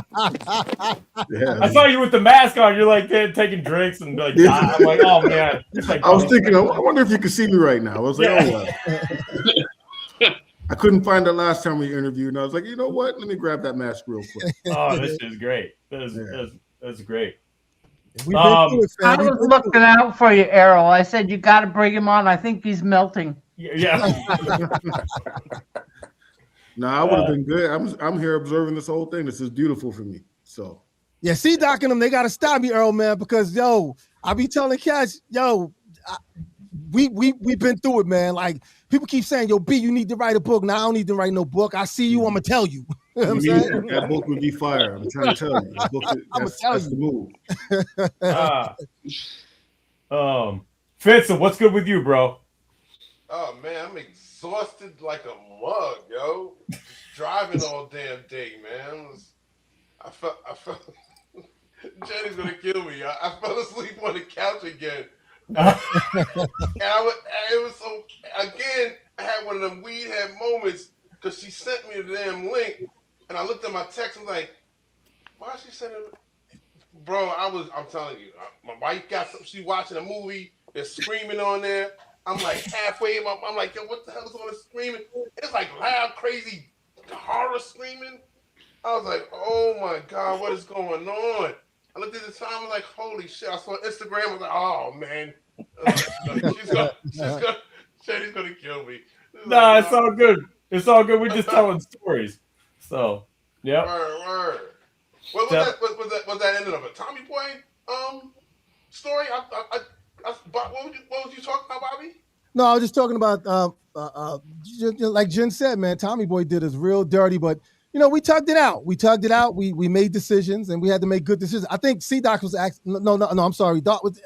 I saw you with the mask on. You're like taking drinks and like, I'm like, oh man. Like, I was thinking, I wonder if you could see me right now. I was like, oh, well. I couldn't find the last time we interviewed, and I was like, you know what? Let me grab that mask real quick. Oh, this is great. That's great. I was looking out for you, Errol. I said you got to bring him on. I think he's melting. Yeah. No, I would have been good. I'm here observing this whole thing. This is beautiful for me. So yeah, C-Doc and them, they gotta stop me, Earl, man, because I be telling cats, we been through it, man. Like people keep saying, yo, B, you need to write a book. Now I don't need to write no book. I see you, I'm gonna tell you. You know what I'm saying? That book would be fire. I'm trying to tell you. That's the move. Fitz, what's good with you, bro? Oh man, I'm exhausted like a mug, yo. Just driving all damn day, man. I felt Jenny's gonna kill me. I fell asleep on the couch again. And it was so again. I had one of them weed head moments because she sent me the damn link, and I looked at my text and was like, "Why is she sending?" Bro, I'm telling you, my wife got something. She watching a movie. They're screaming on there. I'm like halfway. I'm like, yo, what the hell is on the screaming? It's like loud, crazy horror screaming. I was like, oh my God, what is going on? I looked at the time, I was like, holy shit. I saw Instagram, I was like, oh man, Jenny's gonna kill me. No, it's all good. It's all good. We're just telling stories. So, yeah. Word. What was that ended up a Tommy Boy story? What was you talking about, Bobby? No, I was just talking about like Jen said, man. Tommy Boy did us real dirty, but we tugged it out. We made decisions, and we had to make good decisions. I think C-Doc was asking. No, I'm sorry.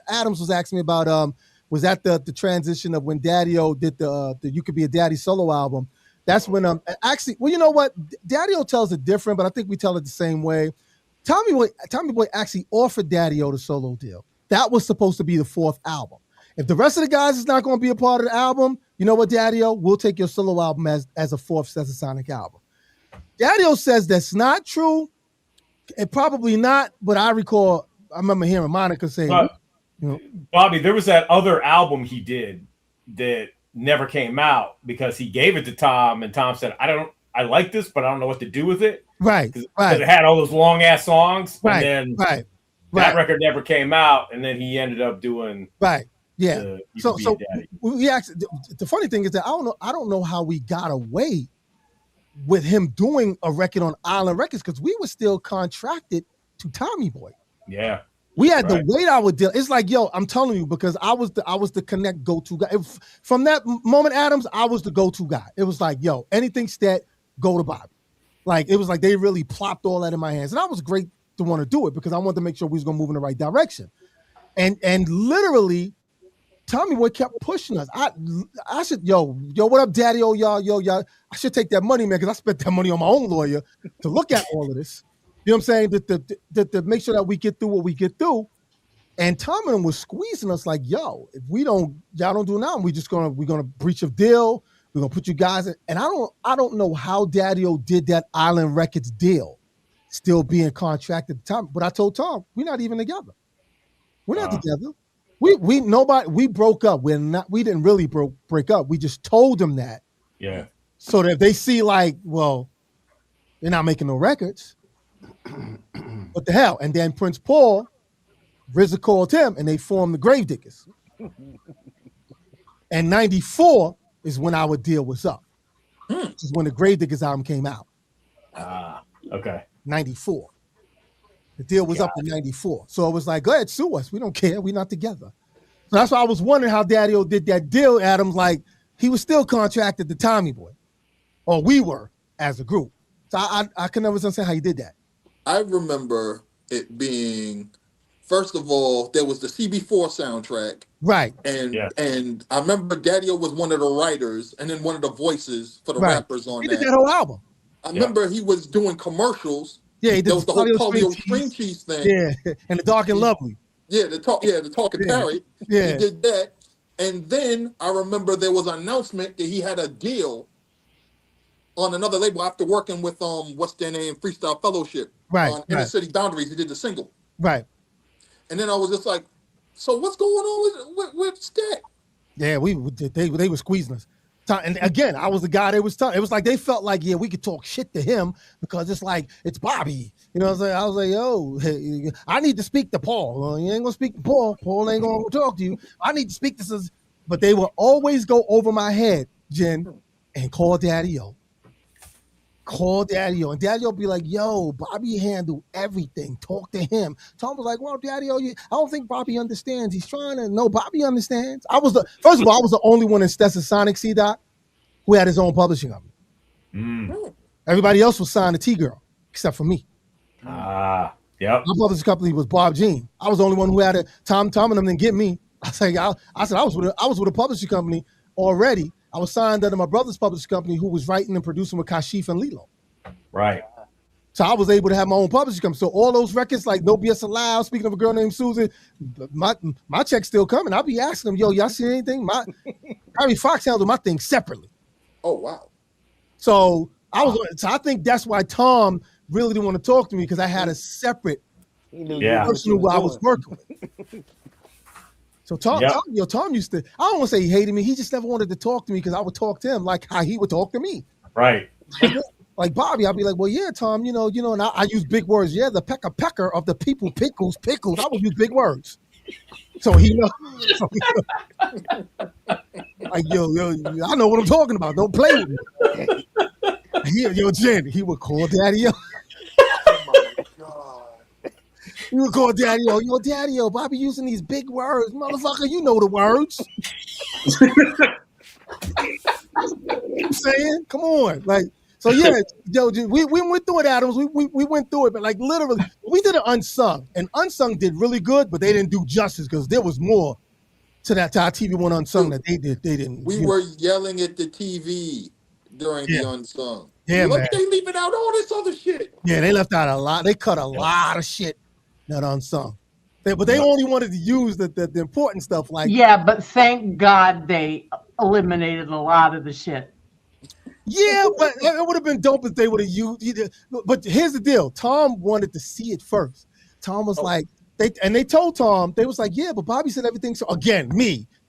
Adams was asking me about was that the transition of when Daddy-O did the You Could Be a Daddy solo album. That's when actually, well, you know what? Daddy-O tells it different, but I think we tell it the same way. Tommy Boy actually offered Daddy-O the solo deal. That was supposed to be the 4th album. If the rest of the guys is not going to be a part of the album, you know what, Daddy-O? We'll take your solo album as a 4th Stetsasonic album. Daddy-O says that's not true. And probably not, but I remember hearing Monica say, Bobby, there was that other album he did that never came out because he gave it to Tom, and Tom said, I like this, but I don't know what to do with it. Right. Because it had all those long ass songs. Right. And then that record never came out, and then he ended up doing Yeah. So we actually, the funny thing is that I don't know how we got away with him doing a record on Island Records because we were still contracted to Tommy Boy. Yeah. We had to wait our deal. It's like, yo, I'm telling you, because I was the Connect go-to guy. From that moment, Adams, I was the go-to guy. It was like, yo, anything Stet, go to Bobby. Like, it was like they really plopped all that in my hands. And I was great to want to do it because I wanted to make sure we was going to move in the right direction. And literally, Tommy Boy kept pushing us. I said, yo, what up, Daddy? Oh, y'all. I should take that money, man, because I spent that money on my own lawyer to look at all of this. You know what I'm saying? To make sure that we get through what we get through. And Tommy was squeezing us like, yo, if y'all don't do now, we're gonna breach a deal. We're gonna put you guys in. And I don't know how Daddy-O did that Island Records deal, still being contracted at the time. But I told Tom, we're not even together. We're not together. We broke up. We didn't really break up. We just told them that. Yeah. So that if they see like, well, they're not making no records. What the hell? And then Prince Paul, RZA called him and they formed the Gravediggers. And 94 is when our deal was up. This is when the Gravediggers album came out. Okay. 94. The deal was up in 94. So it was like, go ahead, sue us. We don't care. We're not together. So that's why I was wondering how Daddy-O did that deal, Adams. Like, he was still contracted to Tommy Boy. Or we were as a group. So I can never understand how he did that. I remember it being, first of all, there was the CB4 soundtrack. Right. And I remember Daddy-O was one of the writers and then one of the voices for the rappers on he that. He did that whole album. I remember he was doing commercials. Yeah, he did there was the whole polio string cheese thing. Yeah, and the Dark and Lovely. Yeah, the Talking Parrot. Yeah. He did that. And then I remember there was an announcement that he had a deal on another label after working with what's their name, Freestyle Fellowship. On Inner City Boundaries. He did the single. Right. And then I was just like, so what's going on with Stet? Yeah, they were squeezing us. And again, I was the guy they was telling. It was like they felt like, yeah, we could talk shit to him because it's like, it's Bobby. You know what I'm saying? I was like, yo, hey, I need to speak to Paul. Well, you ain't going to speak to Paul. Paul ain't going to talk to you. I need to speak to this. But they will always go over my head, Jen, and call Daddy-O. Call Daddy-O. And Daddy-O be like, yo, Bobby handle everything. Talk to him. Tom was like, well, Daddy-O, I don't think Bobby understands. He's trying to. No, Bobby understands. First of all, I was the only one in Stetsasonic C-Dot who had his own publishing company. Everybody else was signed to T-Girl, except for me. Yep. My publishing company was Bob Jean. I was the only one who had it. Tom and them didn't get me. I said I was with a publishing company already. I was signed under my brother's publishing company who was writing and producing with Kashif and Lilo. Right. So I was able to have my own publishing company. So all those records, like No BS Allowed, speaking of a girl named Susan, my check's still coming. I'll be asking them, yo, y'all see anything? Harry Fox handled my thing separately. Oh, wow. So I think that's why Tom really didn't want to talk to me because I had a separate person who I was working with. So Tom used to, I don't want to say he hated me. He just never wanted to talk to me because I would talk to him like how he would talk to me. Right. Like Bobby, I'd be like, well, yeah, Tom, you know, and I use big words. Yeah, the pecker of the pickles. I would use big words. So he know. Like, yo, I know what I'm talking about. Don't play with me. Yo, Jen, he would call Daddy-O. He would call Daddy-O. Yo, Daddy-O, Bobby using these big words. Motherfucker, you know the words. I'm saying? Come on. Like, so yeah, yo, we went through it, Adams. We went through it, but like literally, we did an Unsung. And Unsung did really good, but they didn't do justice because there was more to our TV1 Unsung that they did. They didn't. We were yelling at the TV during the Unsung. Yeah, man. They leaving out all this other shit. Yeah, they left out a lot. They cut a lot of shit that Unsung. But they only wanted to use the important stuff. Like, yeah, but thank God they eliminated a lot of the shit. Yeah, but it would have been dope if they would have used. But here's the deal: Tom wanted to see it first. Tom was like, they told Tom, they was like, yeah, but Bobby said everything. So again,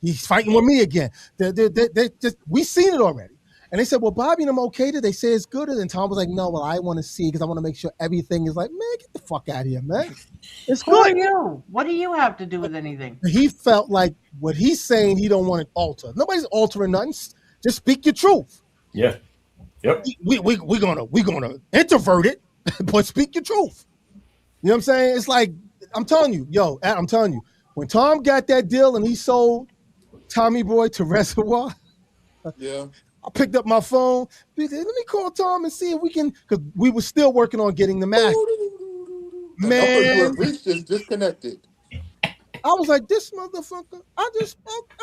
he's fighting with me again. They just, we seen it already. And they said, well, Bobby and them okayed it. They say it's good. And Tom was like, no, well, I want to see because I want to make sure everything is like, man, get the fuck out of here, man. It's Who are you? What do you have to do with anything? He felt like what he's saying, he don't want it altered. Nobody's altering nothing. Just speak your truth. Yeah. Yep. We're gonna introvert it, but speak your truth. You know what I'm saying? It's like, I'm telling you, when Tom got that deal and he sold Tommy Boy to Reservoir, yeah, I picked up my phone. Let me call Tom and see if we can, because we were still working on getting the master. Man, reached is disconnected. I was like, this motherfucker, I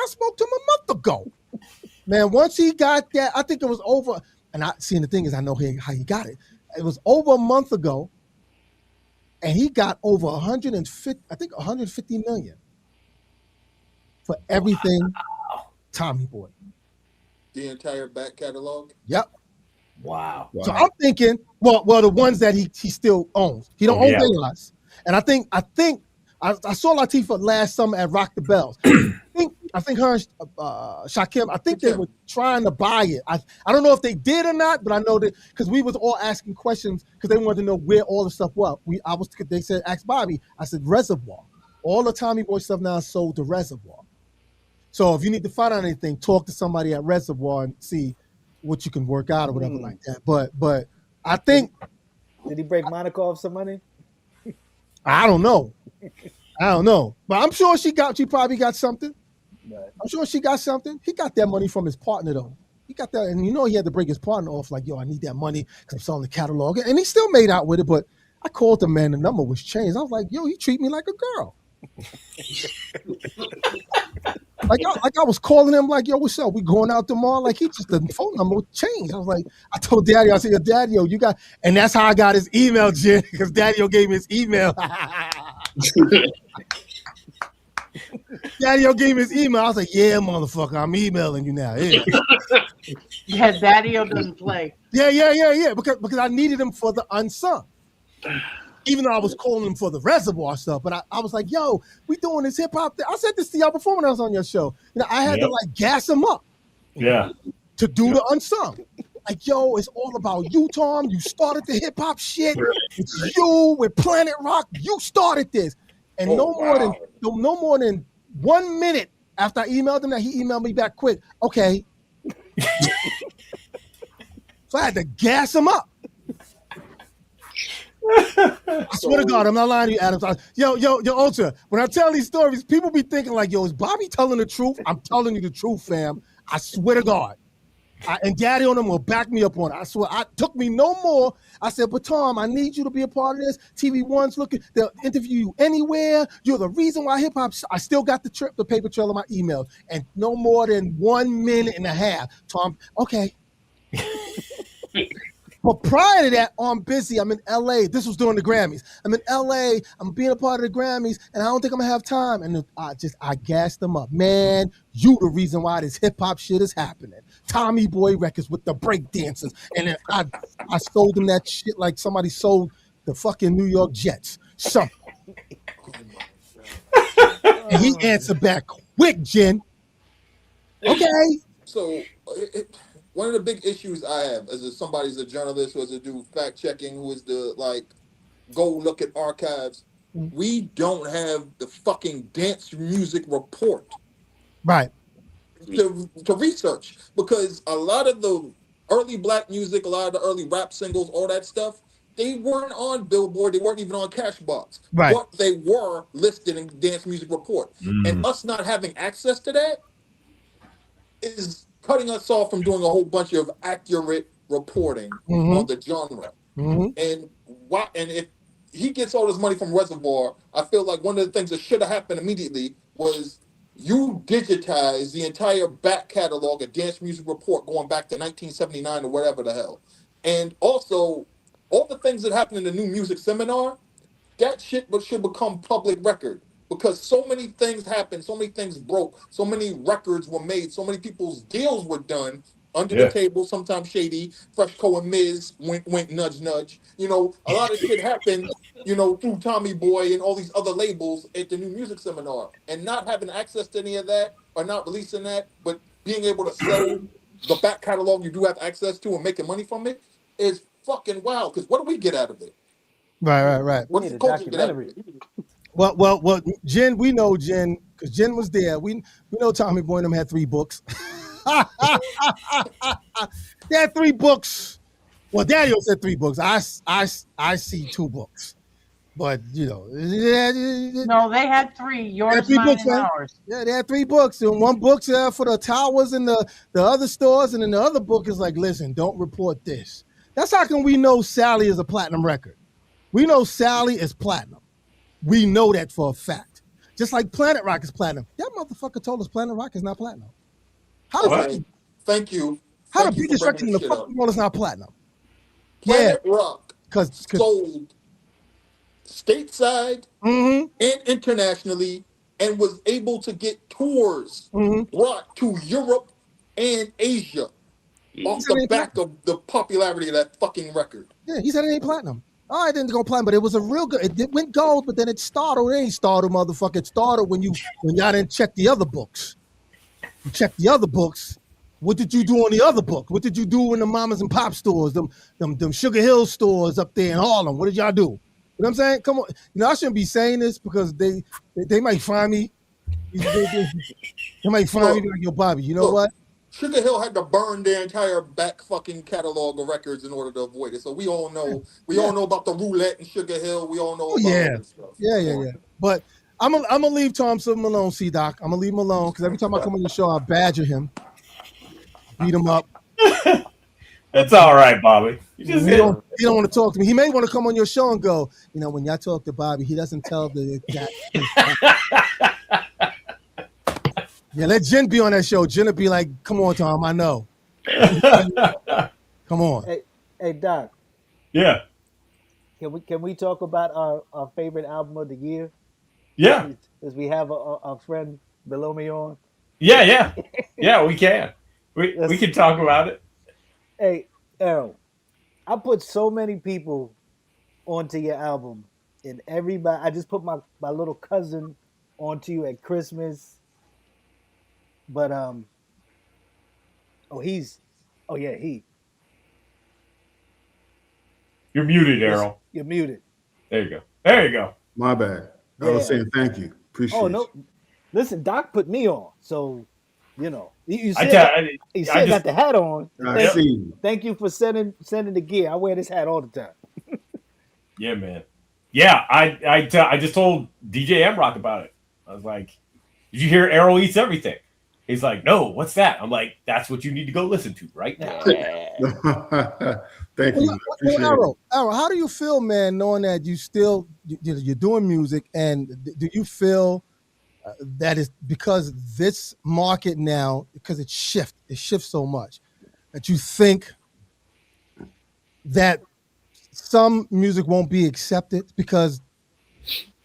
spoke to him a month ago. Man, once he got that, I think it was over. And the thing is, I know how he got it. It was over a month ago, and he got over 150 million for everything. Tommy Boy. The entire back catalog. Yep. Wow. So I'm thinking, well, the ones that he still owns. He don't own Vegas. And I think I saw Latifah last summer at Rock the Bells. I think her and Shakim, I think they were trying to buy it. I don't know if they did or not, but I know that because we was all asking questions because they wanted to know where all the stuff was. They said, ask Bobby. I said, Reservoir. All the Tommy Boy stuff now is sold to Reservoir. So if you need to find out anything, talk to somebody at Reservoir and see what you can work out or whatever like that. But I think. Did he break Monica off some money? I don't know. But I'm sure she probably got something. Right. I'm sure she got something. He got that money from his partner though. He got that, and he had to break his partner off. Like, yo, I need that money because I'm selling the catalog, and he still made out with it. But I called the man, the number was changed. I was like, yo, he treat me like a girl. like I was calling him like, yo, what's up? We going out tomorrow? Like the phone number changed. I was like, I told Daddy, I said, yo, Daddy-O, you got, and that's how I got his email, Jen, because Daddy-O gave me his email. Daddy-O gave me his email. I was like, yeah, motherfucker, I'm emailing you now. Yeah, yeah, Daddy-O doesn't play. Yeah. Because I needed him for the Unsung. Even though I was calling him for the Reservoir stuff, but I was like, yo, we doing this hip hop thing. I said this to y'all before when I was on your show. I had to like gas him up. Yeah. To do the Unsung. Like, yo, it's all about you, Tom. You started the hip hop shit. It's you with Planet Rock. You started this. And no more than 1 minute after I emailed him that, he emailed me back quick. Okay. So I had to gas him up. I swear to God, I'm not lying to you, Adams. Yo, Ultra, when I tell these stories, people be thinking like, yo, is Bobby telling the truth? I'm telling you the truth, fam. I swear to God. And Daddy on them will back me up on it. I swear, it took me no more. I said, but Tom, I need you to be a part of this. TV1's looking, they'll interview you anywhere. You're the reason why hip hop, I still got the paper trail of my emails. And no more than 1 minute and a half. Tom, okay. But prior to that, I'm busy. I'm in LA. This was during the Grammys. I'm in LA. I'm being a part of the Grammys, and I don't think I'm gonna have time. And I gassed them up. Man, you the reason why this hip hop shit is happening. Tommy Boy Records with the break dancers. And then I sold them that shit like somebody sold the fucking New York Jets. Something. And he answered back quick, Jen. Okay. So one of the big issues I have as somebody's a journalist who has to do fact checking, who is the go look at archives. we don't have the fucking dance music report Right. to research, because a lot of the early black music, a lot of the early rap singles, all that stuff, they weren't on Billboard, they weren't even on Cashbox, Right. but they were listed in Dance Music Report. And us not having access to that is cutting us off from doing a whole bunch of accurate reporting on the genre. And if he gets all this money from Reservoir, I feel like one of the things that should have happened immediately was you digitize the entire back catalog of Dance Music Report going back to 1979 or whatever the hell. And also, all the things that happened in the New Music Seminar, that shit should become public record, because so many things happened, so many things broke, so many records were made, so many people's deals were done under the table, sometimes shady. Fresh Co and Miz, wink, wink, nudge, nudge. You know, a lot of shit happened, you know, through Tommy Boy and all these other labels at the New Music Seminar. And not having access to any of that, or not releasing that, but being able to sell the back catalog you do have access to and making money from it is fucking wild. Because what do we get out of it? Right. What does the culture get out of it? Well, Jen, we know Jen, because Jen was there. We know Tommy Boy and them had 3 books. They had 3 books. Well, Daniel said 3 books. I see 2 books. But you know, no, they had 3. Yours, 3 mine, books, and man. ours. Yeah, they had 3 books. And 1 book's for the towers and the other stores, and then the other book is like, listen, don't report this. That's how come we know Sally is a platinum record. We know Sally is platinum. We know that for a fact. Just like Planet Rock is platinum. That motherfucker told us Planet Rock is not platinum. Thank you. How the biggest record in the fucking world is not platinum? Planet Rock because sold stateside and internationally, and was able to get tours brought to Europe and Asia off the back of the popularity of that fucking record. Yeah, he said it ain't platinum. Oh, it didn't go platinum, but it was a real good. It went gold, but then it started. It ain't started, motherfucker. It started when y'all didn't check the other books. You check the other books. What did you do on the other book? What did you do in the mamas and pop stores, them Sugar Hill stores up there in Harlem? What did y'all do? You know what I'm saying? Come on. You know, I shouldn't be saying this because they might find me. They might find me like, yo, Bobby, you know what? Sugar Hill had to burn their entire back fucking catalog of records in order to avoid it. So we all know. We all know about the roulette and Sugar Hill. We all know about all this stuff. Yeah. But I'm gonna leave Tom Silverman alone, C-Doc. I'm gonna leave him alone because every time I come on the show, I badger him, beat him up. That's all right, Bobby. He don't want to talk to me. He may want to come on your show and go, you know, when y'all talk to Bobby, he doesn't tell the exact. Yeah, let Jen be on that show. Jen will be like, come on, Tom, I know. Come on. Hey, Doc. Yeah. Can we talk about our favorite album of the year? Yeah. As we have our friend below me on. Yeah. Yeah, we can. We can talk about it. Hey, Errol, I put so many people onto your album, and everybody. I just put my little cousin onto you at Christmas, but he. You're muted, Errol. You're muted. There you go. My bad. I was saying thank you. Appreciate it. Oh no, listen, Doc put me on, so you know. You said he got the hat on. Thank you for sending the gear. I wear this hat all the time. Yeah, man. Yeah, I just told DJ M-Rock about it. I was like, did you hear Errol Eats Everything? He's like, no, what's that? I'm like, that's what you need to go listen to right now. Thank you. Errol, how do you feel, man, knowing that you're doing music, and do you feel that is because this market now, because it shifts so much, that you think that some music won't be accepted because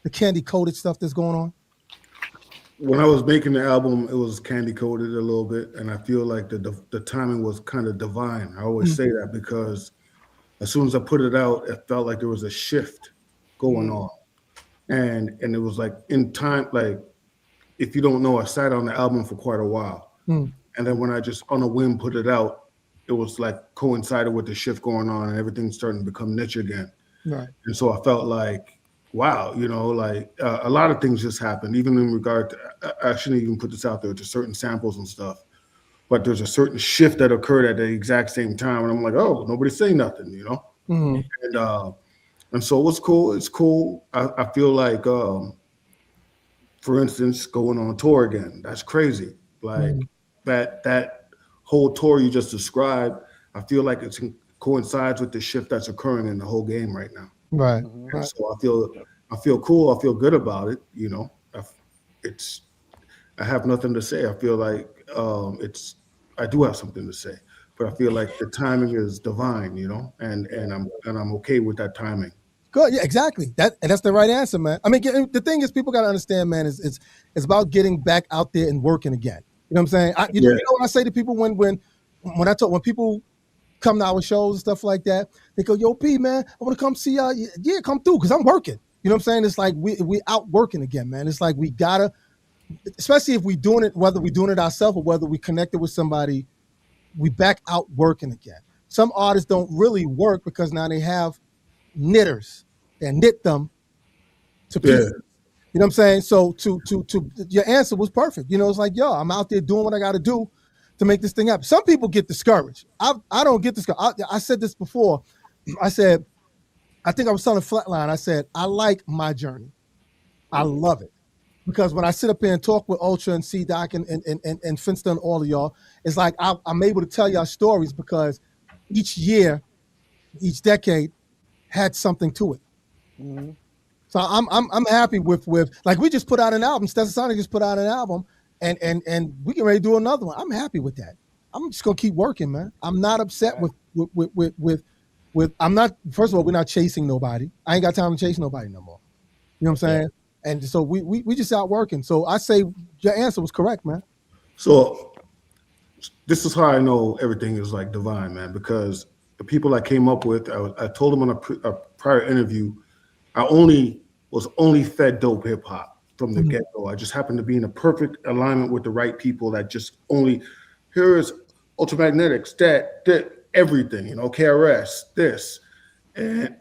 the candy coated stuff that's going on? When I was making the album, it was candy coated a little bit, and I feel like the timing was kind of divine. I always say that because as soon as I put it out, it felt like there was a shift going on, and it was like in time. Like, if you don't know, I sat on the album for quite a while, and then when I just on a whim put it out, it was like coincided with the shift going on, and everything starting to become niche again. Right. And so I felt like wow, like a lot of things just happened, even in regard to, I shouldn't even put this out there, to certain samples and stuff, but there's a certain shift that occurred at the exact same time. And I'm like, oh, nobody's saying nothing, Mm-hmm. And so it was cool. It's cool. I feel like, for instance, going on tour again, that's crazy. Like that whole tour you just described, I feel like it coincides with the shift that's occurring in the whole game right now. Right. And so I feel cool. I feel good about it. It's I have nothing to say. I feel like I do have something to say, but I feel like the timing is divine. And I'm okay with that timing. Good. Yeah, exactly. That's the right answer, man. I mean, the thing is, people got to understand, man, is it's about getting back out there and working again. You know what I'm saying? You know what I say to people when people come to our shows and stuff like that, they go, "Yo, P, man, I want to come see y'all." Yeah, come through, because I'm working. You know what I'm saying? It's like we out working again, man. It's like we gotta, especially if we doing it, whether we doing it ourselves or whether we connected with somebody, we back out working again. Some artists don't really work because now they have knitters that knit them to pieces. You know what I'm saying? So to your answer was perfect. It's like, yo, I'm out there doing what I got to do to make this thing happen. Some people get discouraged. I don't get discouraged. I said this before. I said, I think I was telling Flatline, I said, I like my journey. I love it. Because when I sit up here and talk with Ultra and C-Doc and Finster and all of y'all, it's like I'm able to tell y'all stories because each year, each decade had something to it. Mm-hmm. So I'm happy with like we just put out an album. Stetsasonic just put out an album, and we can ready to do another one. I'm happy with that. I'm just gonna keep working, man. I'm not upset with I'm not. First of all, we're not chasing nobody. I ain't got time to chase nobody no more. You know what I'm saying? Yeah. And so we just out working. So I say your answer was correct, man. So this is how I know everything is like divine, man, because the people I came up with, I told them on a prior interview, I was only fed dope hip hop from the get-go. I just happened to be in a perfect alignment with the right people that just only, here is Ultramagnetics, that everything, KRS, this. And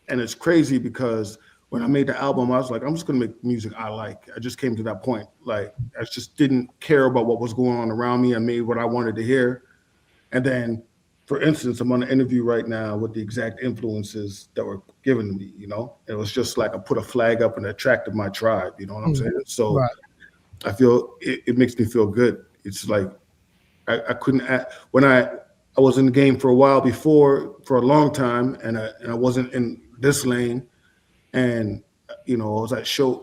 it's crazy because when I made the album, I was like, I'm just gonna make music I like. I just came to that point. Like, I just didn't care about what was going on around me. I made what I wanted to hear. And then, for instance, I'm on an interview right now with the exact influences that were given to me, It was just like I put a flag up and attracted my tribe, you know what I'm saying? So I feel it makes me feel good. It's like I couldn't when I was in the game for a while before, for a long time, and I wasn't in this lane. And I was at show.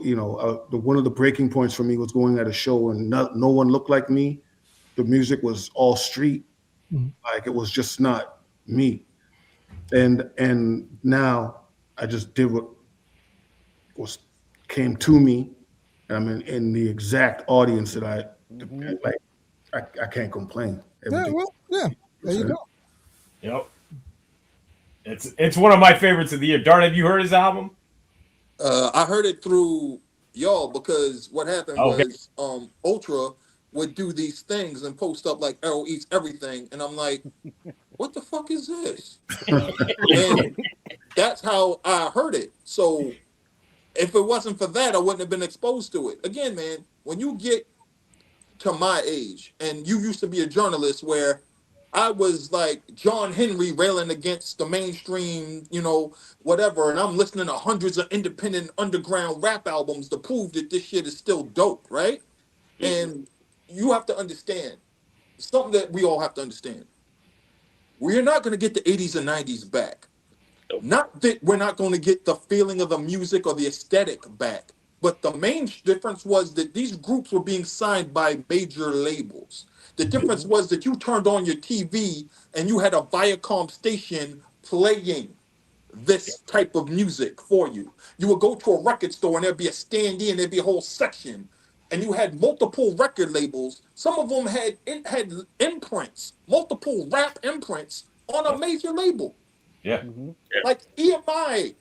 One of the breaking points for me was going at a show and no one looked like me. The music was all street, like it was just not me. And now I just did what came to me, and I'm in the exact audience that I like. I can't complain. There you go. Yep. It's one of my favorites of the year. Dart, have you heard his album? I heard it through y'all because what happened was Ultra would do these things and post up like Errol Eats Everything, and I'm like, what the fuck is this? And that's how I heard it. So if it wasn't for that, I wouldn't have been exposed to it. Again, man, when you get to my age, and you used to be a journalist where I was like John Henry railing against the mainstream, whatever, and I'm listening to hundreds of independent underground rap albums to prove that this shit is still dope, right? And you have to understand something that we all have to understand. We're not going to get the 80s and 90s back. Not that we're not going to get the feeling of the music or the aesthetic back, but the main difference was that these groups were being signed by major labels. The difference was that you turned on your TV and you had a Viacom station playing this type of music for you. You would go to a record store and there'd be a standee and there'd be a whole section. And you had multiple record labels. Some of them had imprints, multiple rap imprints on a major label. Yeah. Like EMI,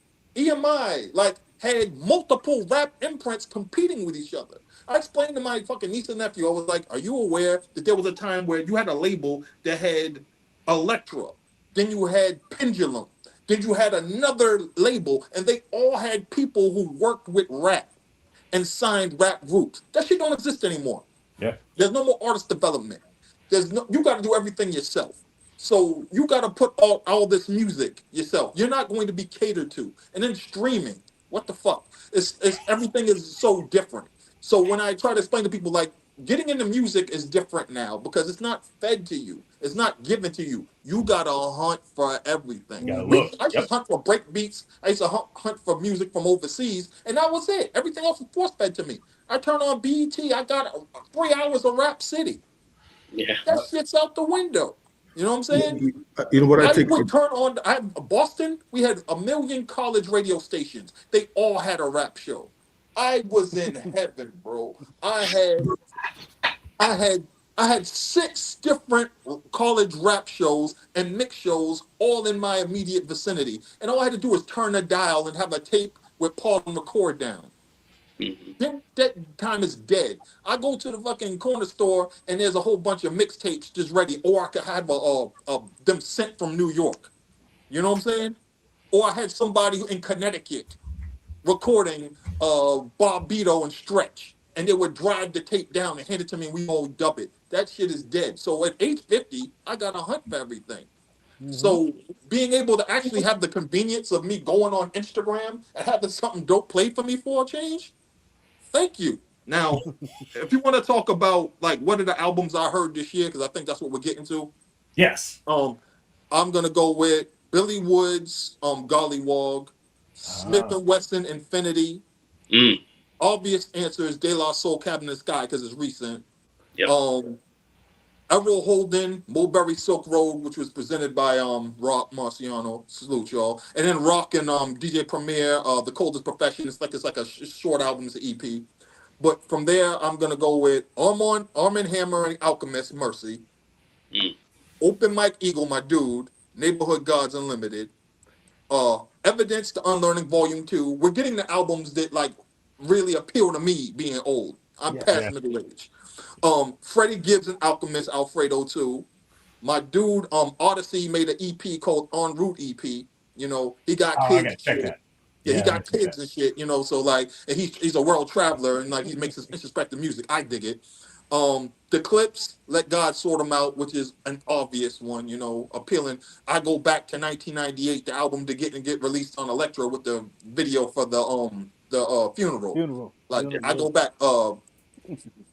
like had multiple rap imprints competing with each other. I explained to my fucking niece and nephew, I was like, are you aware that there was a time where you had a label that had Elektra, then you had Pendulum, Then you had another label, and they all had people who worked with rap and signed rap groups. That shit don't exist anymore. Yeah. There's no more artist development. You got to do everything yourself. So you got to put all this music yourself. You're not going to be catered to. And then streaming, what the fuck? It's everything is so different. So when I try to explain to people, like, getting into music is different now because it's not fed to you. It's not given to you. You gotta hunt for everything. I used to hunt for break beats. I used to hunt for music from overseas, and that was it. Everything else was force fed to me. I turned on BET. I got 3 hours of Rap City. Yeah, that shit's out the window. You know what I'm saying? You know what I think? Would turn on. Boston. We had 1 million college radio stations. They all had a rap show. I was in heaven, bro. I had 6 different college rap shows and mix shows all in my immediate vicinity. And all I had to do was turn a dial and have a tape with Paul and record down. That time is dead. I go to the fucking corner store and there's a whole bunch of mixtapes just ready. Or I could have them sent from New York. You know what I'm saying? Or I had somebody in Connecticut recording Bob Beto and Stretch, and they would drive the tape down and hand it to me, and we all dub it. That shit is dead. So at age 50, I got to hunt for everything. So being able to actually have the convenience of me going on Instagram and having something dope play for me for a change, thank you. Now, if you want to talk about like what are the albums I heard this year, because I think that's what we're getting to. Yes. I'm gonna go with Billy Woods, Gollywog, Smith and Wesson, Infinity. Obvious answer is De La Soul, Cabin in the Sky because it's recent. Yep. Errol Holden, Mulberry Silk Road, which was presented by Rock Marciano. Salute y'all. And then Rock and DJ Premier, The Coldest Profession. It's like a short album, it's an EP. But from there, I'm gonna go with Arm& Hammer and Alchemist, Mercy. Open Mike Eagle, my dude. Neighborhood Gods Unlimited. Evidence to Unlearning Volume 2. We're getting the albums that like really appeal to me being old. I'm past middle age. Freddie Gibbs and Alchemist, Alfredo 2. My dude, Odyssey made an EP called En Route EP. You know, he got kids. I gotta check that. Yeah, he got kids and shit, you know, so like, and he's a world traveler and like he makes his introspective music. I dig it. The Clips, Let God Sort Them Out, which is an obvious one, you know, appealing. I go back to 1998, the album to get released on Electro with the video for the funeral. I go back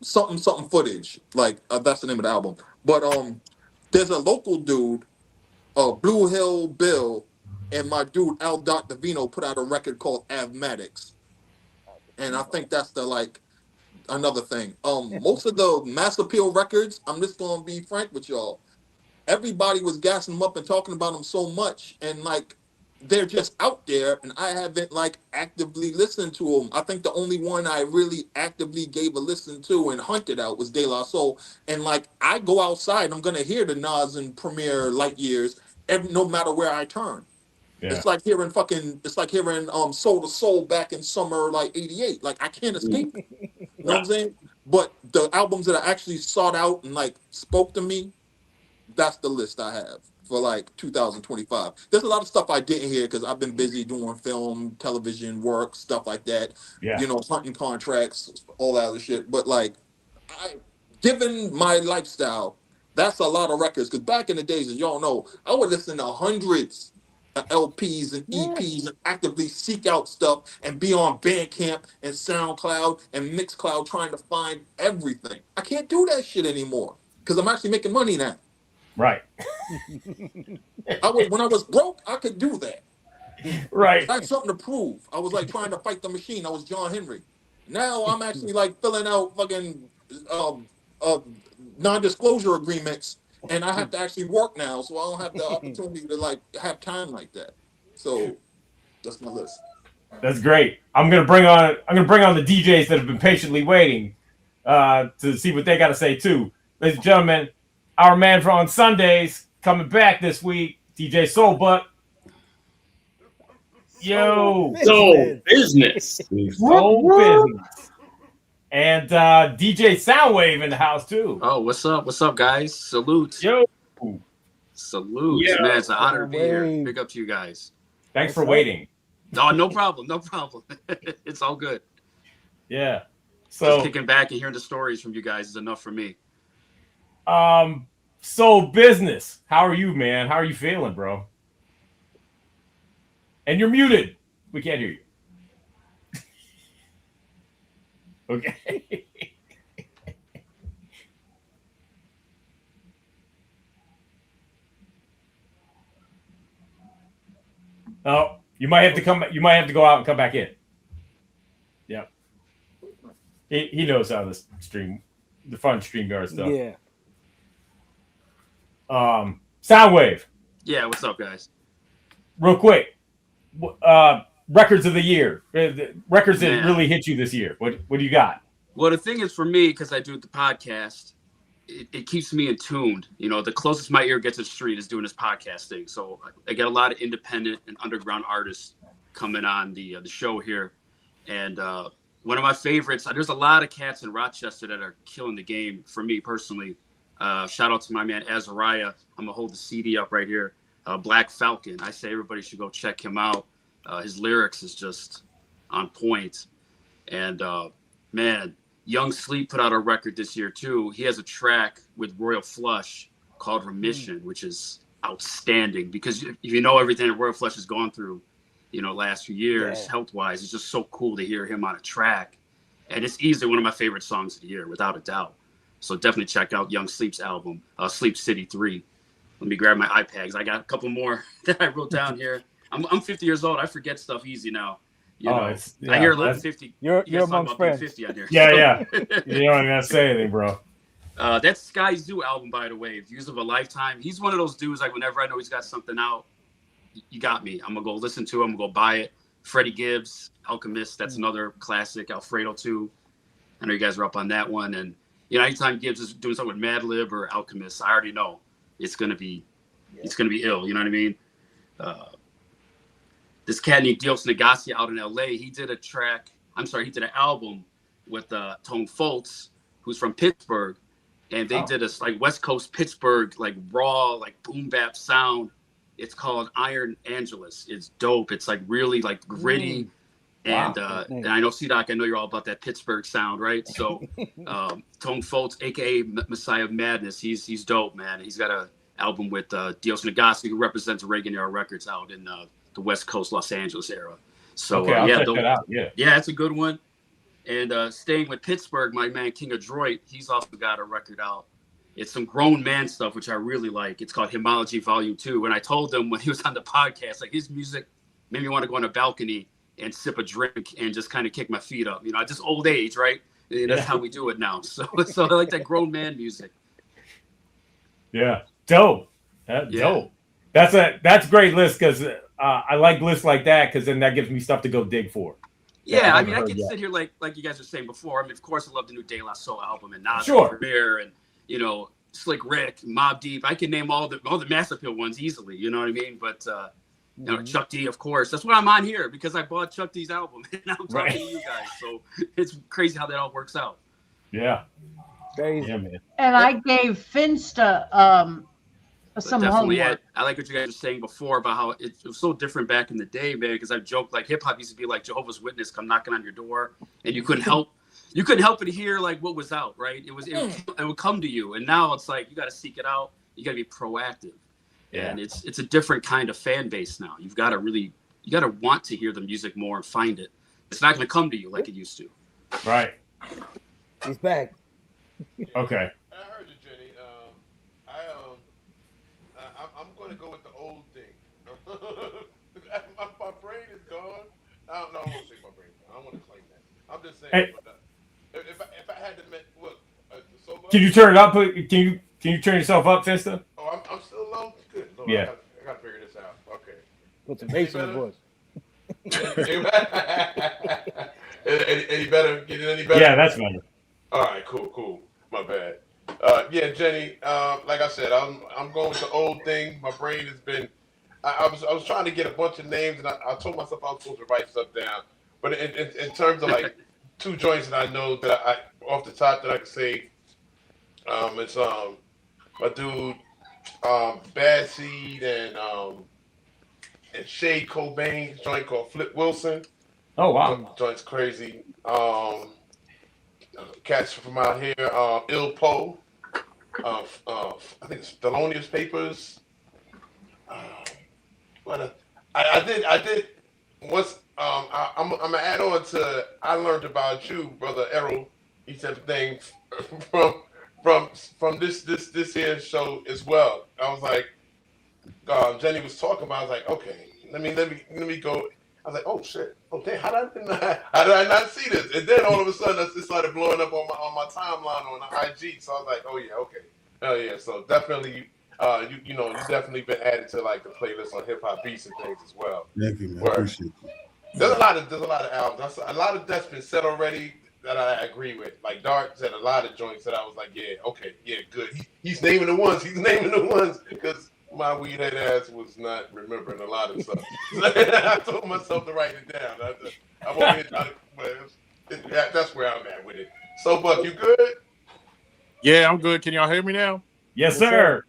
something footage, like that's the name of the album. But there's a local dude, Blue Hill Bill, and my dude Al Dot Davino put out a record called Avmatics, and I think that's the like another thing. Most of the mass appeal records, I'm just gonna be frank with y'all. Everybody was gassing them up and talking about them so much, and like they're just out there, and I haven't like actively listened to them. I think the only one I really actively gave a listen to and hunted out was De La Soul. And like I go outside, I'm gonna hear the Nas and Premier Light Years, no matter where I turn. Yeah. It's like hearing Soul to Soul back in summer like '88. Like I can't escape it. You know what I'm saying? But the albums that I actually sought out and like spoke to me, that's the list I have for like 2025. There's a lot of stuff I didn't hear because I've been busy doing film, television work, stuff like that. Yeah. You know, hunting contracts, all that other shit. But like, given my lifestyle, that's a lot of records. Because back in the days, as y'all know, I would listen to hundreds of LPs and EPs and actively seek out stuff and be on Bandcamp and SoundCloud and Mixcloud trying to find everything. I can't do that shit anymore because I'm actually making money now. Right. When I was broke, I could do that. Right. I had something to prove. I was like trying to fight the machine. I was John Henry. Now I'm actually like filling out fucking non-disclosure agreements, and I have to actually work now, so I don't have the opportunity to like have time like that. So that's my list. That's great. I'm gonna bring on the DJs that have been patiently waiting to see what they got to say too. Ladies and gentlemen, our man for on Sundays coming back this week, DJ Soulbutt. Yo, Soul Business. Soul Business. And DJ Soundwave in the house too. Oh, what's up? What's up, guys? Salute. Yo. Salute. Yeah. Man, it's an honor to be here. Big up to you guys. Thanks for waiting. No problem. No problem. It's all good. Yeah. So just kicking back and hearing the stories from you guys is enough for me. So business. How are you, man? How are you feeling, bro? And you're muted. We can't hear you. Okay. Oh, you might have to come. You might have to go out and come back in. Yeah. He knows how this stream, the fun StreamYard stuff. Yeah. Soundwave. Yeah, what's up, guys? Real quick. Records of the year. Records that really hit you this year. What do you got? Well, the thing is for me, because I do the podcast, it keeps me in tuned. You know, the closest my ear gets to the street is doing this podcast thing. So I get a lot of independent and underground artists coming on the show here. And one of my favorites, there's a lot of cats in Rochester that are killing the game for me personally. Shout out to my man Azariah. I'm going to hold the CD up right here. Black Falcon. I say everybody should go check him out. His lyrics is just on point. And man, Young Sleep put out a record this year too. He has a track with Royal Flush called Remission, which is outstanding because if you know everything that Royal Flush has gone through, you know, last few years, health-wise, it's just so cool to hear him on a track. And it's easily one of my favorite songs of the year, without a doubt. So definitely check out Young Sleep's album, Sleep City 3. Let me grab my iPads. I got a couple more that I wrote down here. I'm 50 years old. I forget stuff easy now. You know, I hear 1150. You're amongst friends. 50 on here. Yeah. You don't even have to say anything, bro. That's Sky Zoo album, by the way, Views of a Lifetime. He's one of those dudes, like, whenever I know he's got something out, you got me. I'm going to go listen to it. I'm going to go buy it. Freddie Gibbs, Alchemist, that's another classic. Alfredo, too. I know you guys are up on that one. And, you know, anytime Gibbs is doing something with Madlib or Alchemist, I already know it's going to be ill. You know what I mean? This cat named Dios Negasi out in LA, he did an album with Tone Foltz, who's from Pittsburgh. And they did this like West Coast Pittsburgh, like raw, like boom bap sound. It's called Iron Angelus. It's dope. It's like really like gritty. And and I know C-Doc, I know you're all about that Pittsburgh sound, right? So Tone Foltz, aka Messiah of Madness, he's dope, man. He's got an album with Dios Negasi, who represents Reagan era records out in the West Coast Los Angeles era. So I'll check that out. Yeah, it's a good one. And staying with Pittsburgh, my man King Adroit, he's also got a record out. It's some grown man stuff, which I really like. It's called Hymology Volume 2. And I told him when he was on the podcast, like, his music made me want to go on a balcony and sip a drink and just kind of kick my feet up. You know, just old age, right? And that's how we do it now. So I like that grown man music. Yeah, dope. Dope. That's a great list because I like lists like that because then that gives me stuff to go dig for. Yeah, I mean, I can sit here like you guys were saying before. I mean, of course, I love the new De La Soul album and Nas Premier and, you know, Slick Rick, Mobb Deep. I can name all the Mass Appeal ones easily. You know what I mean? But you know, Chuck D, of course. That's why I'm on here, because I bought Chuck D's album and now I'm talking to you guys. So it's crazy how that all works out. Yeah. Crazy. Yeah, man. And I gave Finsta some homework. I like what you guys were saying before about how it was so different back in the day, man. Because I joked like hip hop used to be like Jehovah's Witness come knocking on your door, and you couldn't help but hear like what was out, right? It would come to you, and now it's like you got to seek it out. You got to be proactive, and it's a different kind of fan base now. You got to want to hear the music more and find it. It's not going to come to you like it used to. Right. He's back. Okay. I heard you, Jenny. I'm going to go with the old thing. my brain is gone. I don't want to say my brain. I don't want to claim that. I'm just saying. Hey. If I had to look, so Can you turn it up? Can you turn yourself up, Finsta? Oh, I'm still low. Good. Lord, Yeah. I got to figure this out. Okay. Put some bass in the voice. Any better? Getting any better? Yeah, that's better. All right, cool. My bad. Yeah, Jenny. Like I said, I'm going with the old thing. My brain has been. I was trying to get a bunch of names, and I told myself I was supposed to write stuff down. But in terms of like two joints that I know that I off the top that I can say, it's my dude, Bad Seed and and Shade Cobain joint called Flip Wilson. Oh wow. Joint's crazy. Cats from out here, Il Po. I think it's Thelonious Papers. I did. What's I'm gonna add on to. I learned about you, brother Errol. He said things from this here show as well. I was like, Jenny was talking about. I was like, okay, let me go. I was like, oh shit, oh damn, how did I not see this? And then all of a sudden, it started blowing up on my timeline on the IG. So I was like, oh yeah, okay, oh yeah. So definitely, you definitely been added to like the playlist on hip hop beats and things as well. Thank you, man. Appreciate you. There's a lot of albums. A lot of that's been said already that I agree with. Like Dark said a lot of joints that I was like, yeah, okay, yeah, good. He's naming the ones. He's naming the ones because my weed head ass was not remembering a lot of stuff. I told myself to write it down. I won't even try to. That's where I'm at with it. So, Buck, you good? Yeah, I'm good. Can y'all hear me now? Yes, sir.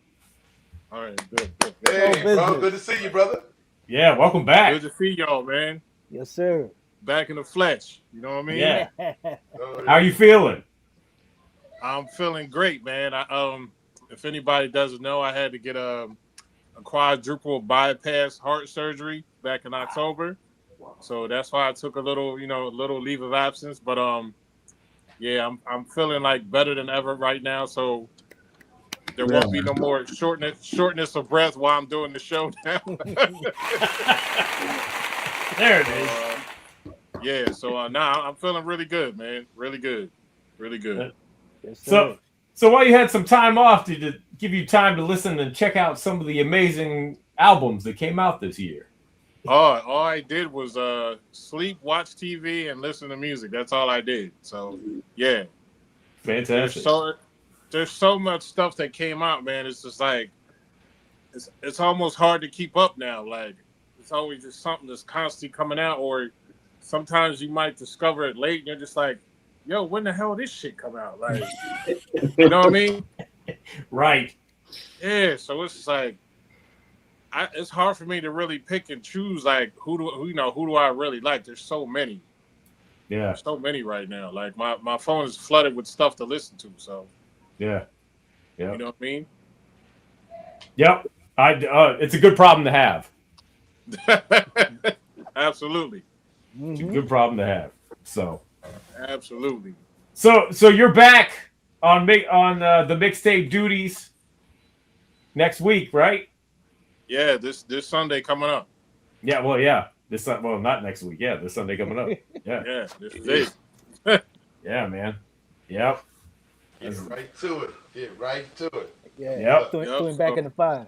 All right, good. Hey, bro, good to see you, brother. Yeah, welcome back. Good to see y'all, man. Yes, sir. Back in the flesh. You know what I mean? Yeah. How you feeling? I'm feeling great, man. If anybody doesn't know, I had to get a quadruple bypass heart surgery back in October. So that's why I took a little leave of absence. But yeah, I'm feeling like better than ever right now. So there won't be no more shortness of breath while I'm doing the show now. There it is. Yeah, so now I'm feeling really good, man. Really good. Really good. So while you had some time off, did it give you time to listen and check out some of the amazing albums that came out this year? All I did was sleep, watch TV, and listen to music. That's all I did. So yeah, fantastic. There's so much stuff that came out, man. It's just like it's almost hard to keep up now. Like it's always just something that's constantly coming out, or sometimes you might discover it late, and you're just like, "Yo, when the hell this shit come out?" Like, you know what I mean? Right. Yeah. So it's just like. It's hard for me to really pick and choose like who do I really like. There's so many. Yeah. There's so many right now. Like my phone is flooded with stuff to listen to. So yeah. You know what I mean? Yep. It's a good problem to have. Absolutely. It's a good problem to have. So absolutely. So you're back on the mixtape duties next week, right? Yeah, this Sunday coming up. Yeah, well, yeah. Not next week. Yeah, this Sunday coming up. Yeah. Yeah, this day. Yeah, man. Yep. Get right to it. Get right to it. Yeah. Yep. Throwing back in the fire.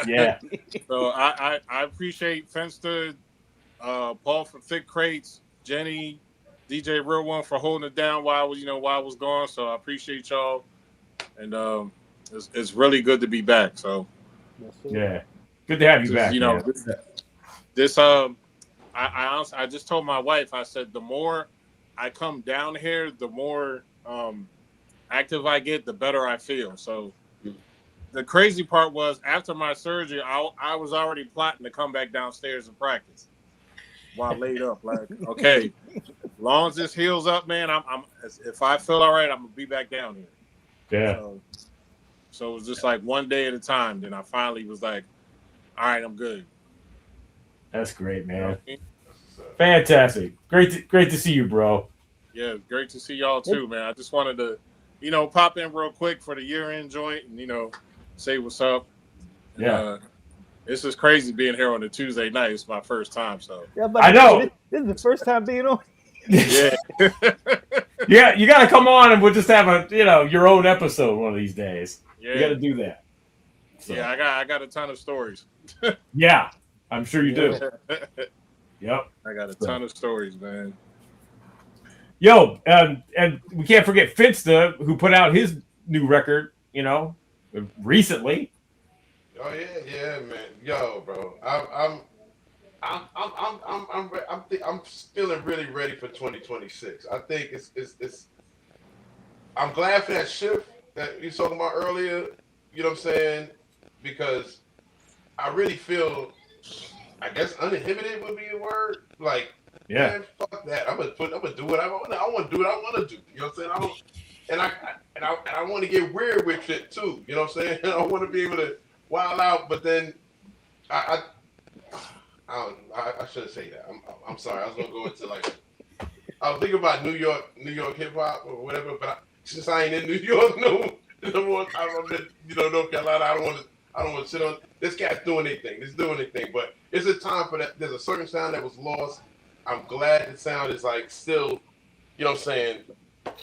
Yeah. So I appreciate Fenster, Paul from Thick Crates, Jenny, DJ Real One for holding it down while I was gone. So I appreciate y'all, and it's really good to be back. So. Yeah, good to have you back. I just told my wife. I said the more I come down here, the more active I get, the better I feel. So the crazy part was after my surgery, I was already plotting to come back downstairs and practice while laid up. Like, okay, as long as this heals up, man, if I feel all right, I'm gonna be back down here. Yeah. So it was just like one day at a time. Then I finally was like, all right, I'm good. That's great, man. Fantastic. Great to see you, bro. Yeah, great to see y'all too, man. I just wanted to, pop in real quick for the year-end joint and, say what's up. Yeah. It's just crazy being here on a Tuesday night. It's my first time, so. Yeah, I know. This is the first time being on. Yeah. Yeah, you got to come on and we'll just have your own episode one of these days. Yeah. You got to do that. So. Yeah, I got a ton of stories. Yeah, I'm sure you do. Yep. I got a ton of stories, man. Yo, and we can't forget Finsta, who put out his new record, recently. Oh yeah, man. Yo, bro, I'm feeling really ready for 2026. I think it's. I'm glad for that shift that you were talking about earlier. You know what I'm saying? Because I really feel I guess uninhibited would be the word. Like, Yeah. man, fuck that. I'm gonna do what I want. I want to do what I want to do. You know what I'm saying? I want to get weird with shit too. You know what I'm saying? I want to be able to wild out, but then I shouldn't say that. I'm sorry. I was gonna go into like I was thinking about New York hip hop or whatever, but since I ain't in New York no more, I'm in North Carolina. I don't want to sit on this cat's doing anything. It's doing anything, but it's a time for that. There's a certain sound that was lost. I'm glad the sound is like still, you know what I'm saying?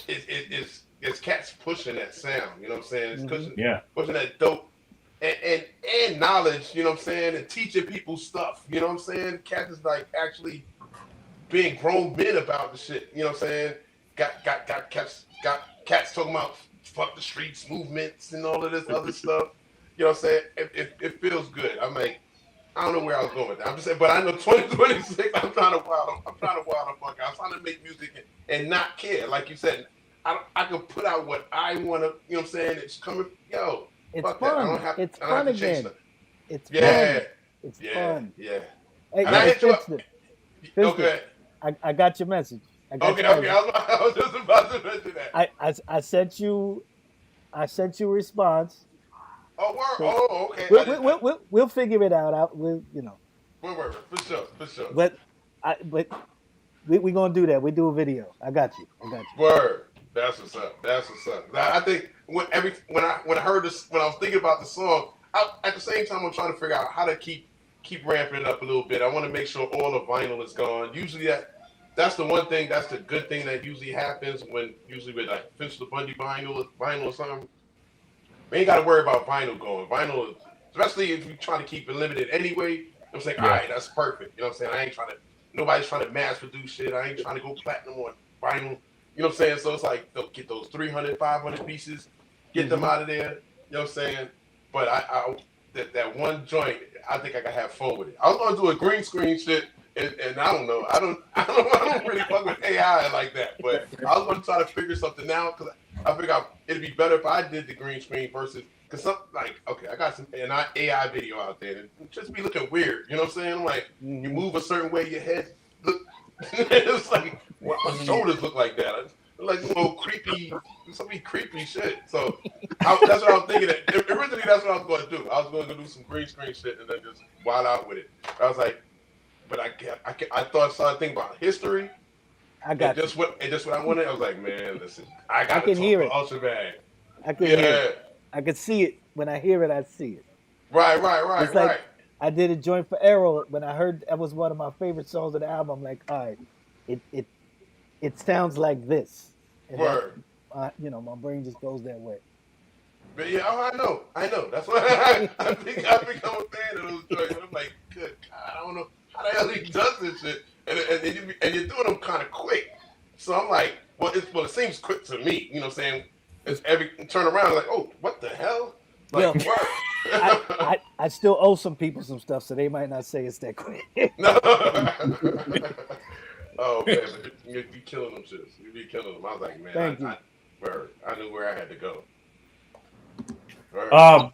It's cats pushing that sound. You know what I'm saying? It's pushing that dope and knowledge. You know what I'm saying? And teaching people stuff. You know what I'm saying? Cats is like actually being grown men about the shit. You know what I'm saying? Got cats talking about fuck the streets movements and all of this other stuff. You know what I'm saying? It feels good. I'm like, I don't know where I was going with that. I'm just saying, but I know 2026. I'm trying to wild the fuck out. I'm trying to make music and not care. Like you said, I can put out what I want to. You know what I'm saying? It's coming. Yo, it's fuck fun. That. I don't have, it's I don't fun have to again. stuff. It's yeah. fun. It's fun. Yeah. Hey, and I hit you up. Okay. I got your message. Okay. I was just about to mention that. I sent you a response. Oh, okay. We'll figure it out. We'll. For sure. But we're gonna do that. We do a video. I got you. Word. That's what's up. I think when I heard this, when I was thinking about the song, at the same time I'm trying to figure out how to keep ramping it up a little bit. I want to make sure all the vinyl is gone. Usually that's the one thing. That's the good thing that usually happens with like Finch the Bundy vinyl or something. We ain't got to worry about vinyl going. Vinyl, especially if you're trying to keep it limited anyway. I'm saying, all right, that's perfect. You know what I'm saying? Nobody's trying to mass produce shit. I ain't trying to go platinum on vinyl. You know what I'm saying? So it's like, they'll get those 300, 500 pieces, get them out of there. You know what I'm saying? But that one joint, I think I can have fun with it. I was gonna do a green screen shit, and I don't know. I don't really fuck with AI like that. But I was gonna try to figure something out because I figured it'd be better if I did the green screen versus because I got some AI video out there and just be looking weird. You know what I'm saying? Like you move a certain way, your head look. It's like my shoulders look like that. Like some creepy shit. So that's what I was thinking. Originally, that's what I was going to do. I was going to do some green screen shit and then just wild out with it. I was like, but I started thinking about history. Just what I wanted. I was like, man, listen, I got to talk to Ultra Bag. I can hear it. I can see it. When I hear it, I see it. Right. It's like I did a joint for Arrow when I heard that was one of my favorite songs of the album. I'm like, all right, it sounds like this. And word. My brain just goes that way. But yeah, I know. That's why I think I've become a fan of those joints. I'm like, good God, I don't know how the hell he does this shit, and you're doing them kind of quick. So I'm like, well, it seems quick to me. You know what I'm saying? It's every turn around, like, oh, what the hell? Like, I still owe some people some stuff, so they might not say it's that quick. No. Oh man, you be killing them shits. You be killing them. I was like, man, I knew where I had to go.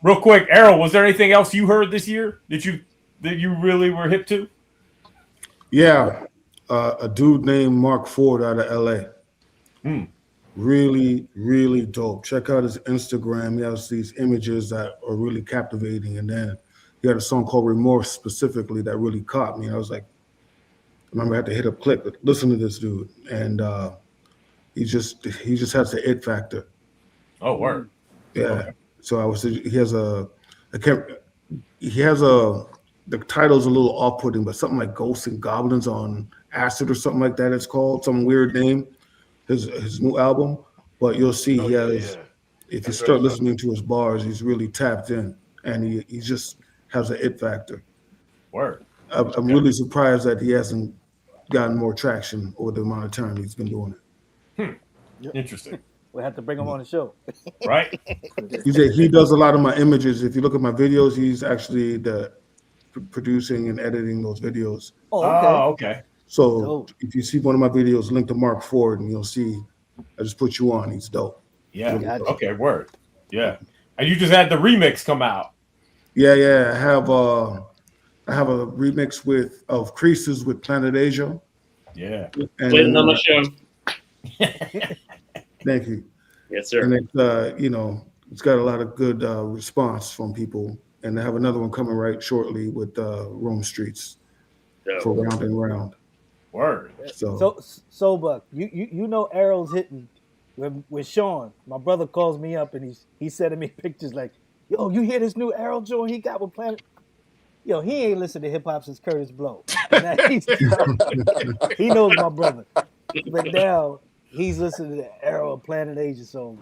Real quick, Errol, was there anything else you heard this year that you really were hip to? Yeah, a dude named Mark Ford out of LA. Really, really dope. Check out his Instagram. He has these images that are really captivating. And then he had a song called Remorse specifically that really caught me. And I was like, I remember I had to hit up click, but listen to this dude. And he just has the it factor. Oh, word. Yeah. Okay. So the title's a little off-putting, but something like Ghosts and Goblins on Acid or something like that it's called, some weird name. His new album, but you'll see if you start listening to his bars, he's really tapped in, and he just has an it factor. Word. I'm really surprised that he hasn't gotten more traction over the amount of time he's been doing it. Interesting. We'll have to bring him on the show. Right. He does a lot of my images. If you look at my videos, he's actually producing and editing those videos. Oh, okay. So if you see one of my videos linked to Mark Ford, and you'll see, I just put you on. He's dope. Yeah. Really dope. Okay. Word. Yeah. And you just had the remix come out. Yeah. I have I have a remix of Creases with Planet Asia. Yeah. And Waiting on the show. Thank you. Yes, sir. And it's it's got a lot of good response from people. And I have another one coming right shortly with Rome Streets for Round and Round. Word. So Buck, you know Arrow's hitting with Sean. My brother calls me up and he's sending me pictures like, yo, you hear this new Arrow joint he got with Planet? Yo, he ain't listened to hip hop since Curtis Blow. He knows my brother. But now he's listening to Arrow and Planet Asia. So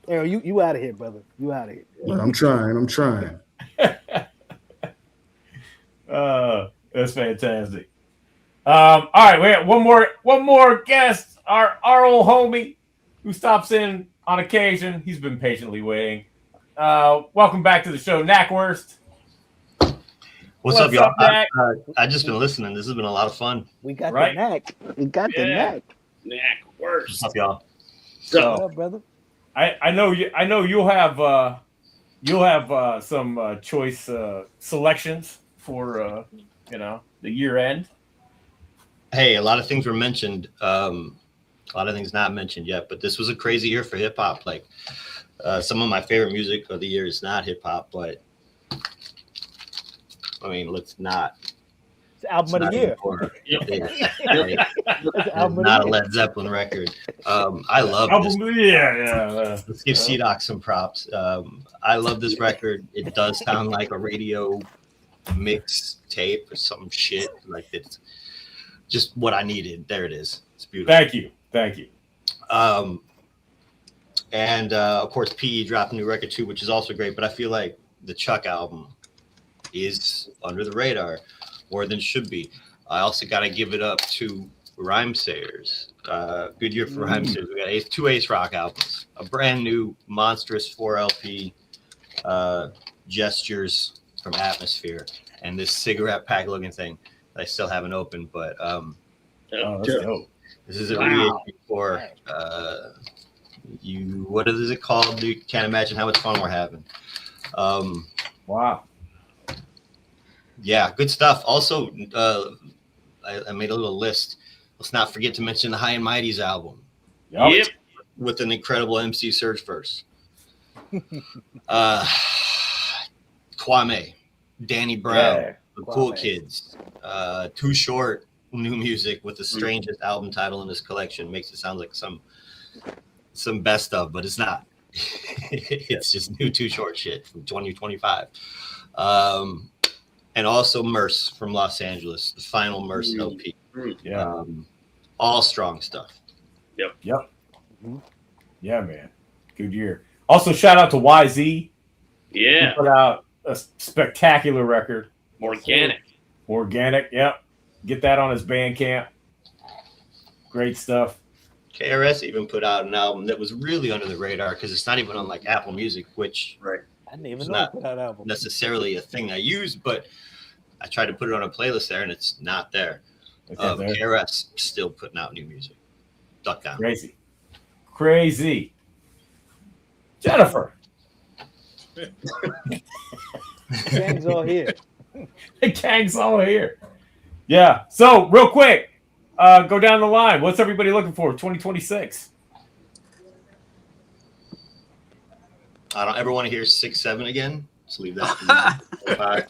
Arrow, you out of here, brother. You out of here. I'm trying. That's fantastic. All right, we have one more guest, our old homie who stops in on occasion. He's been patiently waiting. Welcome back to the show, Knackwurst. What's up, y'all? I just been listening. This has been a lot of fun. We got the knack. We got the knack. Knackwurst. What's up, y'all? What's up, brother? I know you'll have some choice selections for the year end. Hey, a lot of things were mentioned. A lot of things not mentioned yet, but this was a crazy year for hip hop. Like some of my favorite music of the year is not hip hop, but I mean, let's not. It's album of the year. It's not a Led Zeppelin record. I love this. Yeah. Let's give C-Doc some props. I love this record. It does sound like a radio mix tape or some shit. Like it's just what I needed. There it is. It's beautiful. Thank you. And of course, PE dropped a new record too, which is also great. But I feel like the Chuck album is under the radar more than should be. I also got to give it up to Rhymesayers. Good year for Rhymesayers. We got two Ace Rock albums, a brand new monstrous 4 LP, Gestures from Atmosphere, and this cigarette pack looking thing that I still haven't opened. But that's dope. This is a reissue for you. What is it called? You can't imagine how much fun we're having. Wow. Yeah, good stuff. Also, I made a little list. Let's not forget to mention the High and Mighty's album. Yep. With an incredible MC Surge verse. Kwame, Danny Brown, the Cool Kids, Too Short, new music with the strangest album title in this collection. Makes it sound like some best of, but it's not. It's just new Too Short shit from 2025. And also Merce from Los Angeles, the final Merce LP. Yeah. All strong stuff. Yep. Mm-hmm. Yeah, man. Good year. Also, shout out to YZ. Yeah. He put out a spectacular record. Organic. Yep. Get that on his Bandcamp. Great stuff. KRS even put out an album that was really under the radar because it's not even on like Apple Music, which I didn't even know put that album. Necessarily a thing I use, but I tried to put it on a playlist there and it's not there. KRS still putting out new music. Duck down. Crazy. Jennifer. Gang's all here. The gang's all here. Yeah. So real quick, go down the line. What's everybody looking for? 2026. I don't ever want to hear 6-7 again. Just leave that. Bye.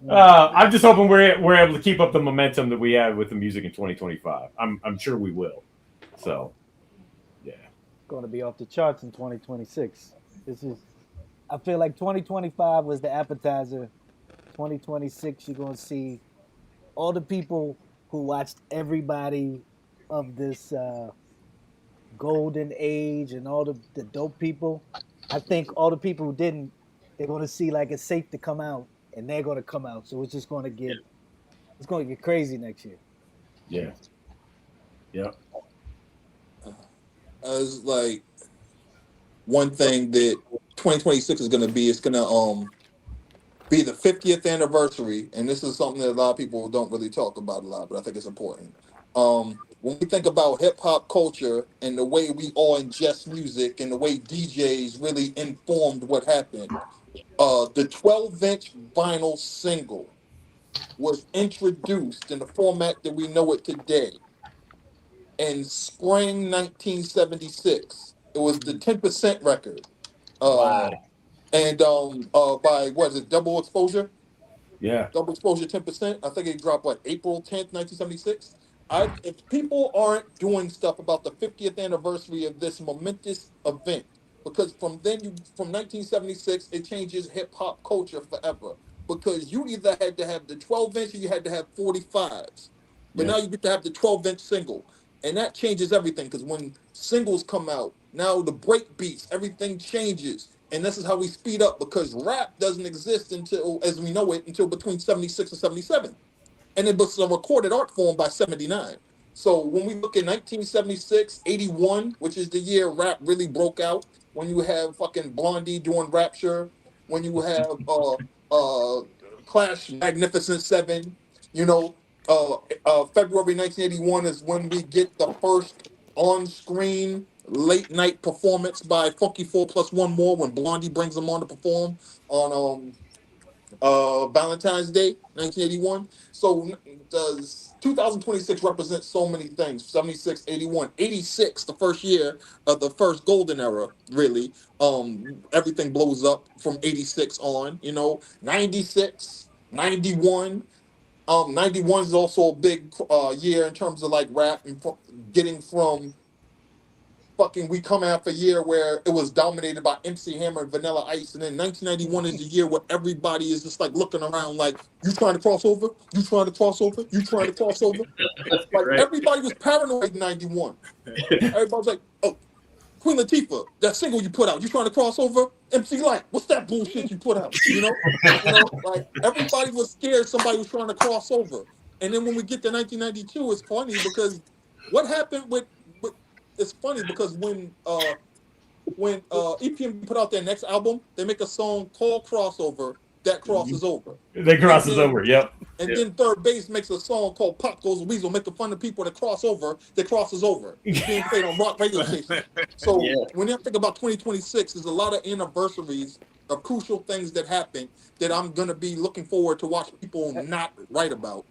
I'm just hoping we're able to keep up the momentum that we had with the music in 2025. I'm sure we will. So, yeah, going to be off the charts in 2026. I feel like 2025 was the appetizer. 2026, you're going to see all the people who watched everybody of this golden age and all the dope people. I think all the people who didn't, they're going to see like it's safe to come out, and they're going to come out. So it's just going to get crazy next year. Yeah. Yep. As like one thing that 2026 is going to be, it's going to be the 50th anniversary, and this is something that a lot of people don't really talk about a lot, but I think it's important. when we think about hip hop culture and the way we all ingest music and the way DJs really informed what happened, the 12-inch vinyl single was introduced in the format that we know it today in spring 1976. It was the 10% record. Wow. And by what is it, Double Exposure? Yeah. Double Exposure 10%. I think it dropped what, April 10th, 1976. If people aren't doing stuff about the 50th anniversary of this momentous event, because from 1976 it changes hip hop culture forever. Because you either had to have the 12-inch or you had to have 45s. But Yeah. now you get to have the 12-inch single. And that changes everything because when singles come out, now the break beats, everything changes. And this is how we speed up because rap doesn't exist until, as we know it, until between 76 and 77. And it was a recorded art form by 79. So when we look at 1976, 81, which is the year rap really broke out, when you have fucking Blondie doing Rapture, when you have Clash Magnificent Seven, you know, February 1981 is when we get the first on-screen late night performance by Funky Four Plus One More when Blondie brings them on to perform on Valentine's Day, 1981. So does 2026 represent so many things? 76, 81, 86, the first year of the first golden era, really. Everything blows up from 86 on, 96, 91. 91 is also a big year in terms of like rap and getting from fucking we come out a year where it was dominated by MC Hammer and Vanilla Ice, and then 1991 is the year where everybody is just like looking around like, you trying to cross over? You trying to cross over? You trying to cross over? Like Right. everybody was paranoid in 91. Everybody's like, oh, Queen Latifah, that single you put out, you trying to cross over? MC Light, what's that bullshit you put out? Like everybody was scared somebody was trying to cross over. And then when we get to 1992, it's funny because what happened with it's funny because when EPM put out their next album, they make a song called Crossover that crosses over. That crosses then- over. Yep. And then Third Base makes a song called Pop Goes the Weasel, making fun of people that cross over, that crosses over. It's being played on rock radio stations. So when you think about 2026, there's a lot of anniversaries of crucial things that happen that I'm gonna be looking forward to watch people not write about.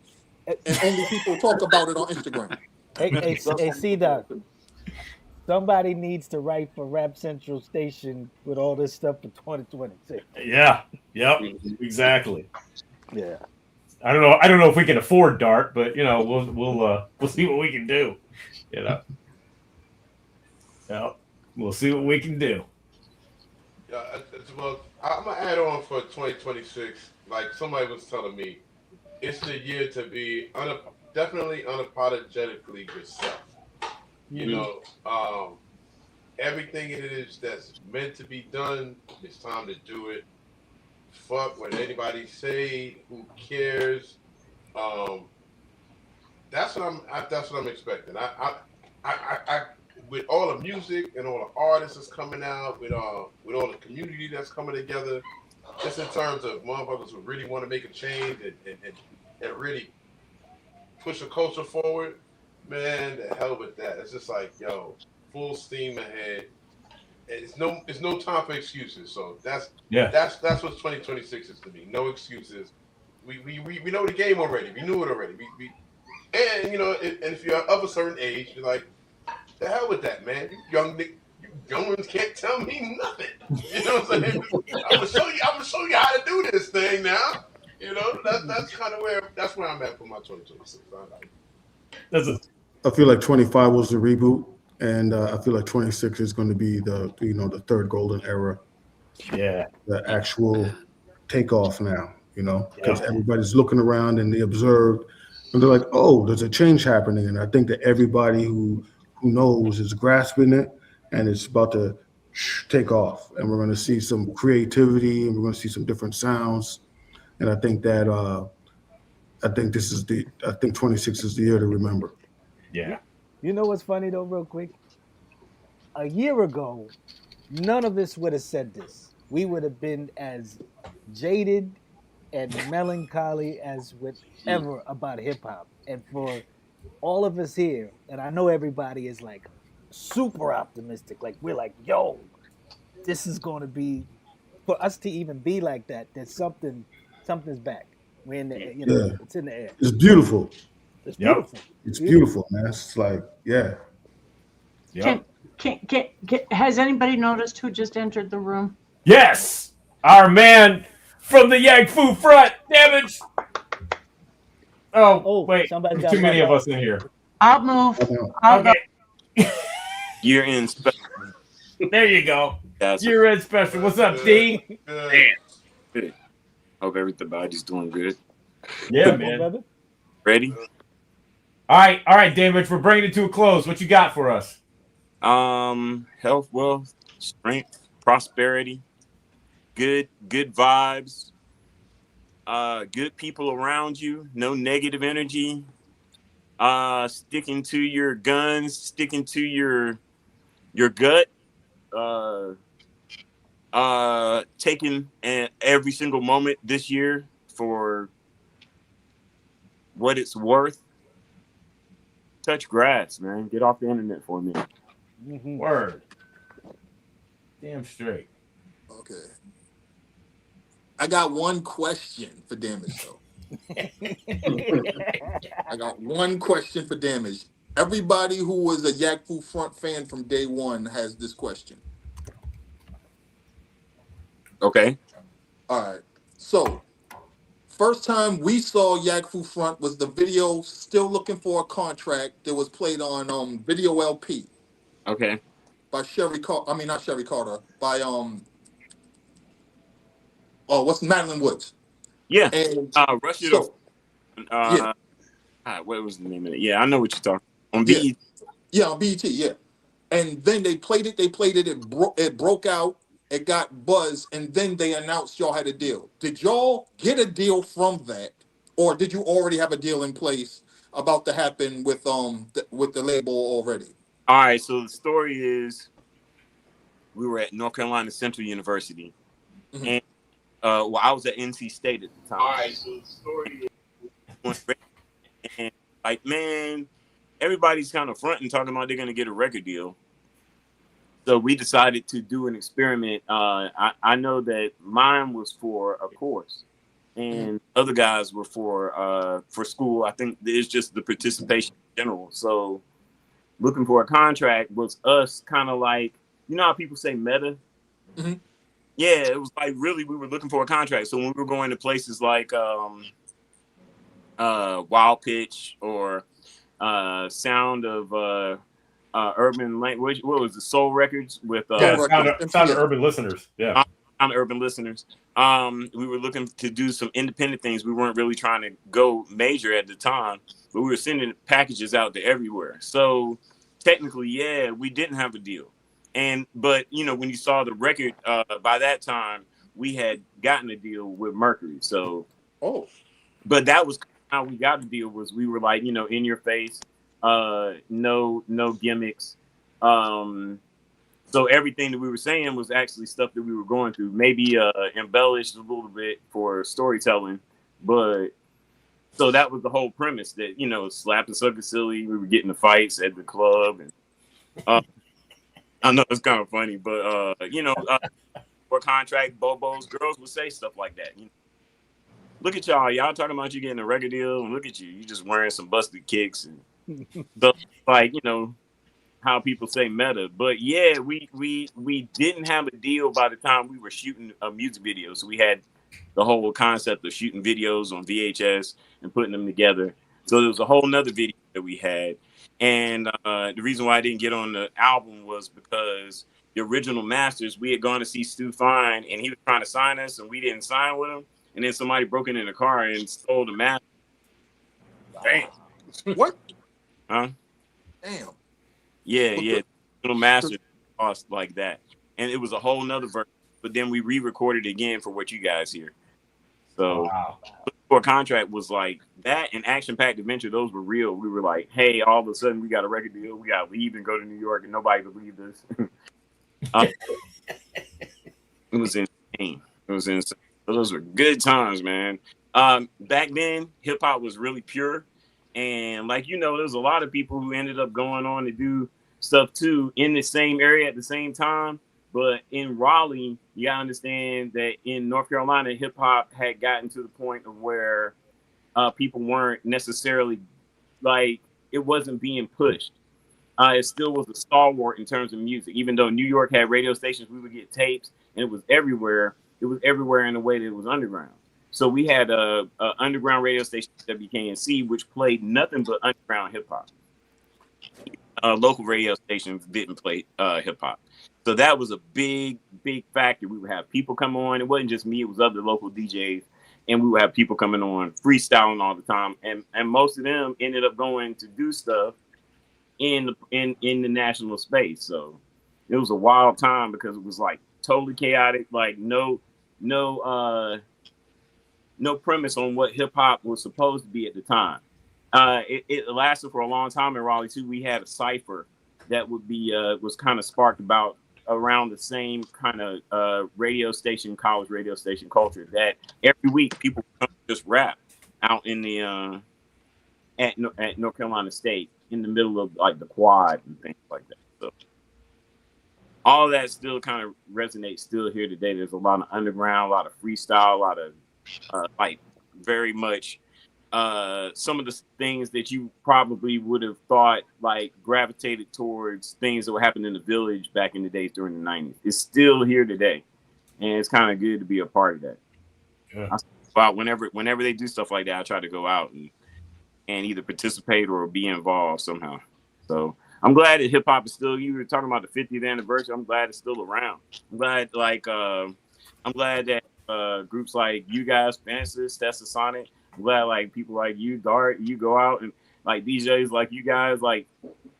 And only people talk about it on Instagram. Hey, C-Doc. Somebody needs to write for Rap Central Station with all this stuff for 2026. Yeah. Yep. Exactly. Yeah. I don't know if we can afford Dart, but we'll see what we can do. Yeah, we'll see what we can do. Yeah, well, I'm gonna add on for 2026. Like somebody was telling me, it's the year to be definitely unapologetically yourself. Everything it is that's meant to be done, it's time to do it. Fuck what anybody say. Who cares? That's what I'm expecting. I with all the music and all the artists that's coming out, with all the community that's coming together, just in terms of motherfuckers who really want to make a change and really push a culture forward, man, the hell with that. It's just like, yo, full steam ahead. It's no time for excuses. So that's what 2026 is to me. No excuses. We know the game already. We knew it already. And if you're of a certain age, you're like, the hell with that, man. You young ones can't tell me nothing. You know what I'm saying? I'm gonna show you how to do this thing now. That's kind of where I'm at for my 2026. I feel like 25 was the reboot, and I feel like 26 is going to be the third golden era. Yeah, the actual takeoff now. Because everybody's looking around and they observed, and they're like, "Oh, there's a change happening." And I think that everybody who knows is grasping it, and it's about to take off. And we're going to see some creativity, and we're going to see some different sounds. And I think that I think 26 is the year to remember. Yeah. You know what's funny though, real quick? A year ago, none of us would have said this. We would have been as jaded and melancholy as whatever about hip hop. And for all of us here, and I know everybody is like super optimistic. Like we're like, yo, this is going to be for us to even be like that. There's something's back. We're in the, Yeah, it's in the air. it's beautiful. It's Yep. beautiful. It's beautiful, man. It's like, yeah. Yep. Has anybody noticed who just entered the room? Yes, our man from the Yang Fu front. Damage. Oh wait, somebody there's too many of us in here. I'll move. Okay. You're in special. There you go. That's You're in special. What's up, D? Good. Hope everybody's doing good. Yeah, man. Ready? All right, Damage. We're bringing it to a close. What you got for us? Health, wealth, strength, prosperity, good vibes, good people around you, no negative energy, sticking to your guns, sticking to your gut, taking every single moment this year for what it's worth. Touch grass, man. Get off the internet for a minute. Word. Damn straight. Okay. I got one question for Damage, though. I got one question for Damage. Everybody who was a Yak Fu Front fan from day one has this question. Okay. All right. So, first time we saw Yak Fu Front was the video "Still Looking for a Contract" that was played on Video LP. Okay. By Sherry Carter. I mean, not Sherry Carter. By what's Madeline Woods? Yeah. And Rush It so, yeah. What was the name of it? Yeah, I know what you're talking on yeah. BET. Yeah, on BET. Yeah. And then they played it. It broke out. It got buzz, and then they announced y'all had a deal. Did y'all get a deal from that, or did you already have a deal in place about to happen with the label already? All right, so the story is we were at North Carolina Central University, and I was at NC State at the time. All right, so the story is, and like, man, everybody's kind of fronting, talking about they're going to get a record deal. So we decided to do an experiment. I know that mine was for a course, and other guys were for school. I think it's just the participation in general. So looking for a contract was us kind of like, you know how people say meta? Mm-hmm. Yeah, it was like really we were looking for a contract. So when we were going to places like Wild Pitch or Sound of Urban Language, what was the Soul Records with Sound of Urban Listeners. Yeah. Sound of Urban Listeners. We were looking to do some independent things. We weren't really trying to go major at the time, but we were sending packages out to everywhere. So technically, yeah, we didn't have a deal. But you know, when you saw the record, by that time we had gotten a deal with Mercury. So but that was how we got the deal. Was we were like, you know, in your face, no gimmicks. So everything that we were saying was actually stuff that we were going through, maybe embellished a little bit for storytelling, but so that was the whole premise, that, you know, Slap and Sucker Silly, we were getting the fights at the club, and I know it's kind of funny, but you know, for contract, Bobos, girls would say stuff like that. You know, look at y'all talking about you getting a record deal, and look at you just wearing some busted kicks and stuff, like, you know, how people say meta. But yeah, we didn't have a deal by the time we were shooting a music video. So we had the whole concept of shooting videos on VHS and putting them together. So there was a whole nother video that we had. And the reason why I didn't get on the album was because the original masters, we had gone to see Stu Fine, and he was trying to sign us, and we didn't sign with him. And then somebody broke in the car and stole the master. Damn. What? Huh? Damn. Yeah. Little master lost like that. And it was a whole nother version. But then we re-recorded again for what you guys hear. So for a contract was like that, and Action Packed Adventure, those were real. We were like, hey, all of a sudden we got a record deal. We got to leave and go to New York, and nobody believed us. It was insane. So those were good times, man. Back then, hip hop was really pure. And like, there's a lot of people who ended up going on to do stuff too in the same area at the same time. But in Raleigh, you gotta understand that in North Carolina, hip hop had gotten to the point of where people weren't necessarily like, it wasn't being pushed. It still was a stalwart in terms of music. Even though New York had radio stations, we would get tapes, and it was everywhere. It was everywhere in a way that it was underground. So we had a underground radio station, WKNC, which played nothing but underground hip hop. Local radio stations didn't play hip hop. So that was a big, big factor. We would have people come on. It wasn't just me; it was other local DJs, and we would have people coming on freestyling all the time. And most of them ended up going to do stuff in the national space. So it was a wild time because it was like totally chaotic, like no premise on what hip hop was supposed to be at the time. It lasted for a long time in Raleigh too. We had a cipher that would be was kind of sparked about around the same kind of radio station, college radio station culture, that every week people just rap out in the at North Carolina State in the middle of like the quad and things like that. So all that still kind of resonates still here today. There's a lot of underground, a lot of freestyle, a lot of like very much some of the things that you probably would have thought like gravitated towards things that were happening in the village back in the days during the 90s. It's still here today, and it's kind of good to be a part of that. Yeah. But whenever they do stuff like that, I try to go out and either participate or be involved somehow. So I'm glad that hip hop is still. You were talking about the 50th anniversary. I'm glad it's still around. I'm glad that groups like you guys, Fences, Tessa Sonic. I'm glad like people like you, Dart, you go out and like DJs like you guys. Like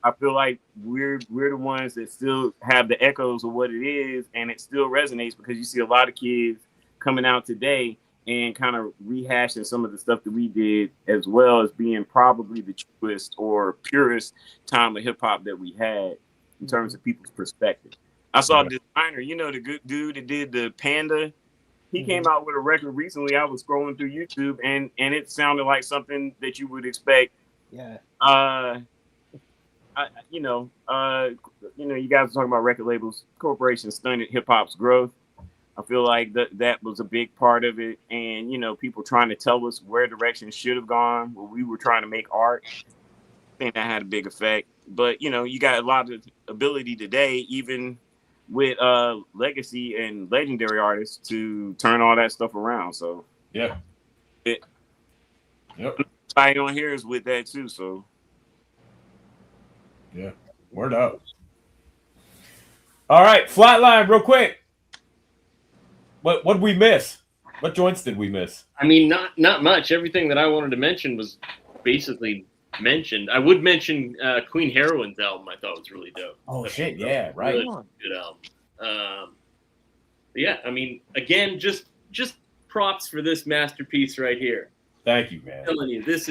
I feel like we're the ones that still have the echoes of what it is, and it still resonates because you see a lot of kids coming out today and kind of rehashing some of the stuff that we did, as well as being probably the truest or purest time of hip hop that we had in terms of people's perspective. I saw Designer, the good dude that did the Panda. He came out with a record recently. I was scrolling through YouTube and it sounded like something that you would expect. Yeah. You guys are talking about record labels, corporations stunted hip hop's growth. I feel like that was a big part of it. And, people trying to tell us where direction should have gone, where we were trying to make art. I think that had a big effect. But, you got a lot of ability today, even with legacy and legendary artists, to turn all that stuff around. So, yeah. I on here is with that too. So, yeah. Word up. All right. Flatline, real quick. What did we miss? What joints did we miss? I mean, not much. Everything that I wanted to mention was basically mentioned. I would mention Queen Heroine's album. I thought was really dope. Oh shit! Yeah, right. Really good album. Yeah, I mean, again, just props for this masterpiece right here. Thank you, man. I'm telling you, that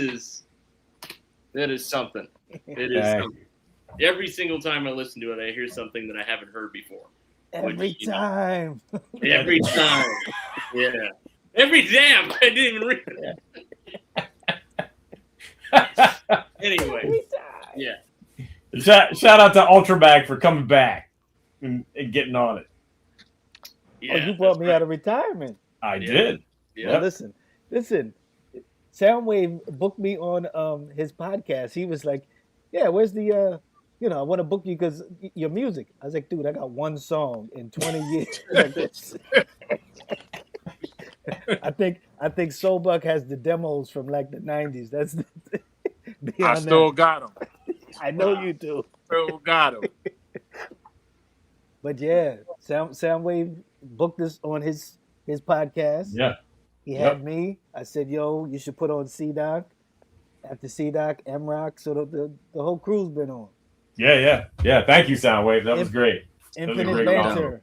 is something. It is something. Every single time I listen to it, I hear something that I haven't heard before. Every time. Every time. Yeah. Every damn. I didn't even read it. Anyway. Yeah. Shout out to Ultramag for coming back and getting on it. Yeah, you brought me out of retirement. I did. Yeah. Well, listen. Soundwave booked me on his podcast. He was like, "Yeah, where's the I want to book you because your music." I was like, "Dude, I got one song in 20 years." I think Soulbuck has the demos from like the 90s. That's I still got them. I know you do. Still got them. But yeah, Soundwave booked us on his podcast. Yeah. He had me. I said, "Yo, you should put on C-Doc." After C-Doc, M-Rock, so the whole crew's been on. Yeah. Thank you, Soundwave. That was great. Infinite Banter.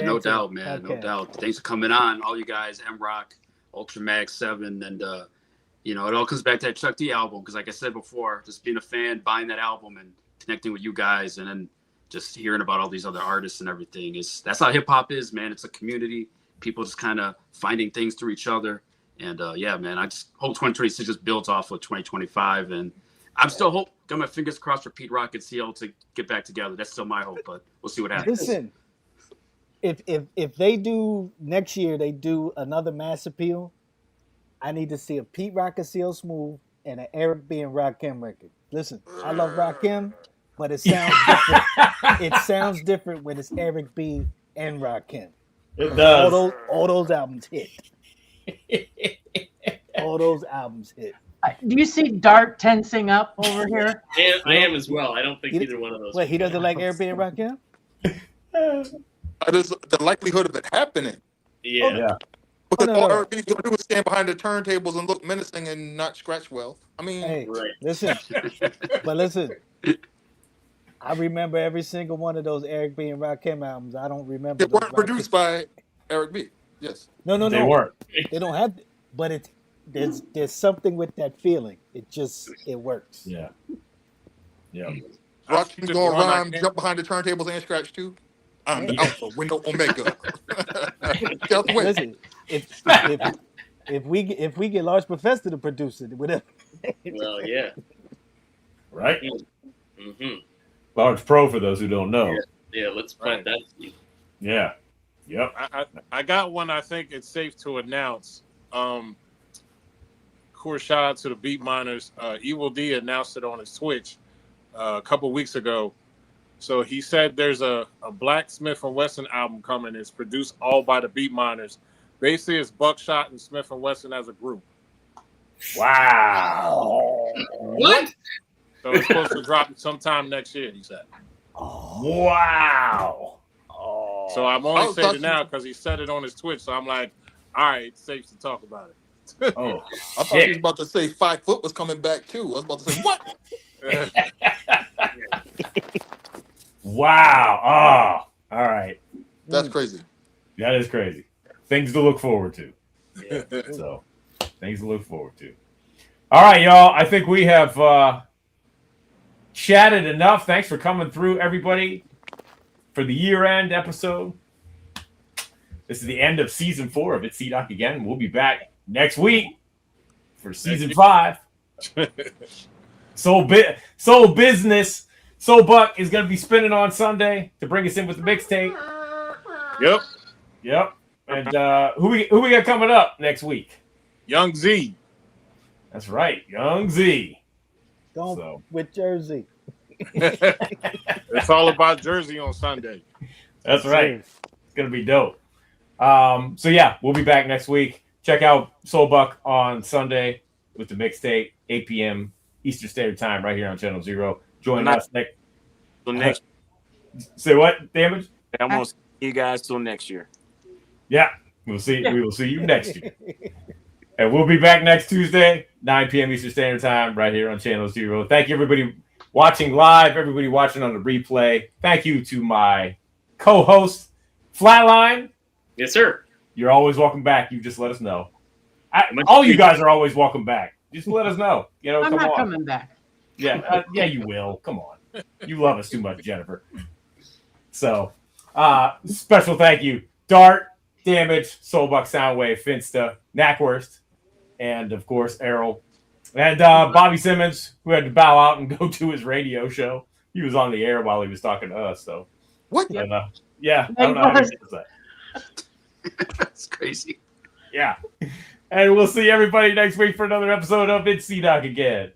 No doubt, man. No doubt. Thanks for coming on, all you guys, M-Rock, Ultramax 7, and it all comes back to that Chuck D album, because like I said before, just being a fan, buying that album and connecting with you guys, and then just hearing about all these other artists and everything. That's how hip hop is, man. It's a community. People just kind of finding things through each other And yeah, man, I just hope 2026 just builds off of 2025. And I'm still got my fingers crossed for Pete Rock and CL to get back together. That's still my hope, but we'll see what happens. Listen, if they do next year, they do another Mass Appeal, I need to see a Pete Rock and CL Smooth and an Eric B and Rakim record. Listen, I love Rakim, but it sounds different. It sounds different when it's Eric B and Rakim. It does. All those albums hit. All those albums hit. Do you see Dart tensing up over here? I am as well. I don't think either one of those. Wait, he doesn't like Eric B and Rakim? That is the likelihood of it happening. Yeah. Because all Eric B's gonna do is stand behind the turntables and look menacing and not scratch well. I mean, hey, listen, I remember every single one of those Eric B and Rakim albums. I don't remember. They weren't produced by Eric B. Yes. No. They weren't. They don't have, but there's something with that feeling. It works. Yeah. Yeah. Rock's gonna rhyme, jump behind the turntables and scratch too. I'm the Alpha, Window Omega. Get out the way. Listen, if we get Large Professor to produce it, whatever. Well, yeah. Right. Mm-hmm. Large Pro for those who don't know. Yeah, let's plant that seed. Yeah. Yep. I got one. I think it's safe to announce. Of course, shout out to the Beat Miners. Evil D announced it on his Twitch a couple weeks ago. So he said there's a Black Smith & Wesson album coming. It's produced all by the Beat Miners. Basically, it's Buckshot and Smith & Wesson as a group. Wow. What? So it's supposed to drop sometime next year, he said. Wow. So I'm only saying it now because he said it on his Twitch. So I'm like, all right, it's safe to talk about it. Oh, I thought he was about to say 5 Foot was coming back too. I was about to say what? Wow. Oh, all right. That's crazy. That is crazy. Things to look forward to. Yeah. So, things to look forward to. All right, y'all. I think we have chatted enough. Thanks for coming through, everybody, for the year-end episode. This is the end of season 4 of It's C-Doc again. We'll be back next week for season 5. Soul Business. Soul Buck is going to be spinning on Sunday to bring us in with the mixtape. Yep. And who we got coming up next week? Young Z. That's right, Young Z. With Jersey. It's all about Jersey on Sunday. That's right. It's going to be dope. So yeah, we'll be back next week. Check out Soul Buck on Sunday with the mixtape, 8 p.m. Eastern Standard Time, right here on Channel 0. Join us next. Say what? Damage? I'm gonna see you guys till next year. Yeah, we will see you next year. And we'll be back next Tuesday, 9 p.m. Eastern Standard Time, right here on Channel 0. Thank you, everybody watching live, everybody watching on the replay. Thank you to my co-host, Flatline. Yes, sir. You're always welcome back. You just let us know. All you guys are always welcome back. Just let us know. I'm not coming back. Yeah, yeah, you will. Come on. You love us too much, Jennifer. So, special thank you, Dart, Damage, Soulbuck, Soundwave, Finsta, Knackwurst, and of course Errol, and Bobby Simmons, who had to bow out and go to his radio show. He was on the air while he was talking to us. So what? And, yeah, I don't know how to say that. That's crazy. Yeah, and we'll see everybody next week for another episode of It's C-Doc again.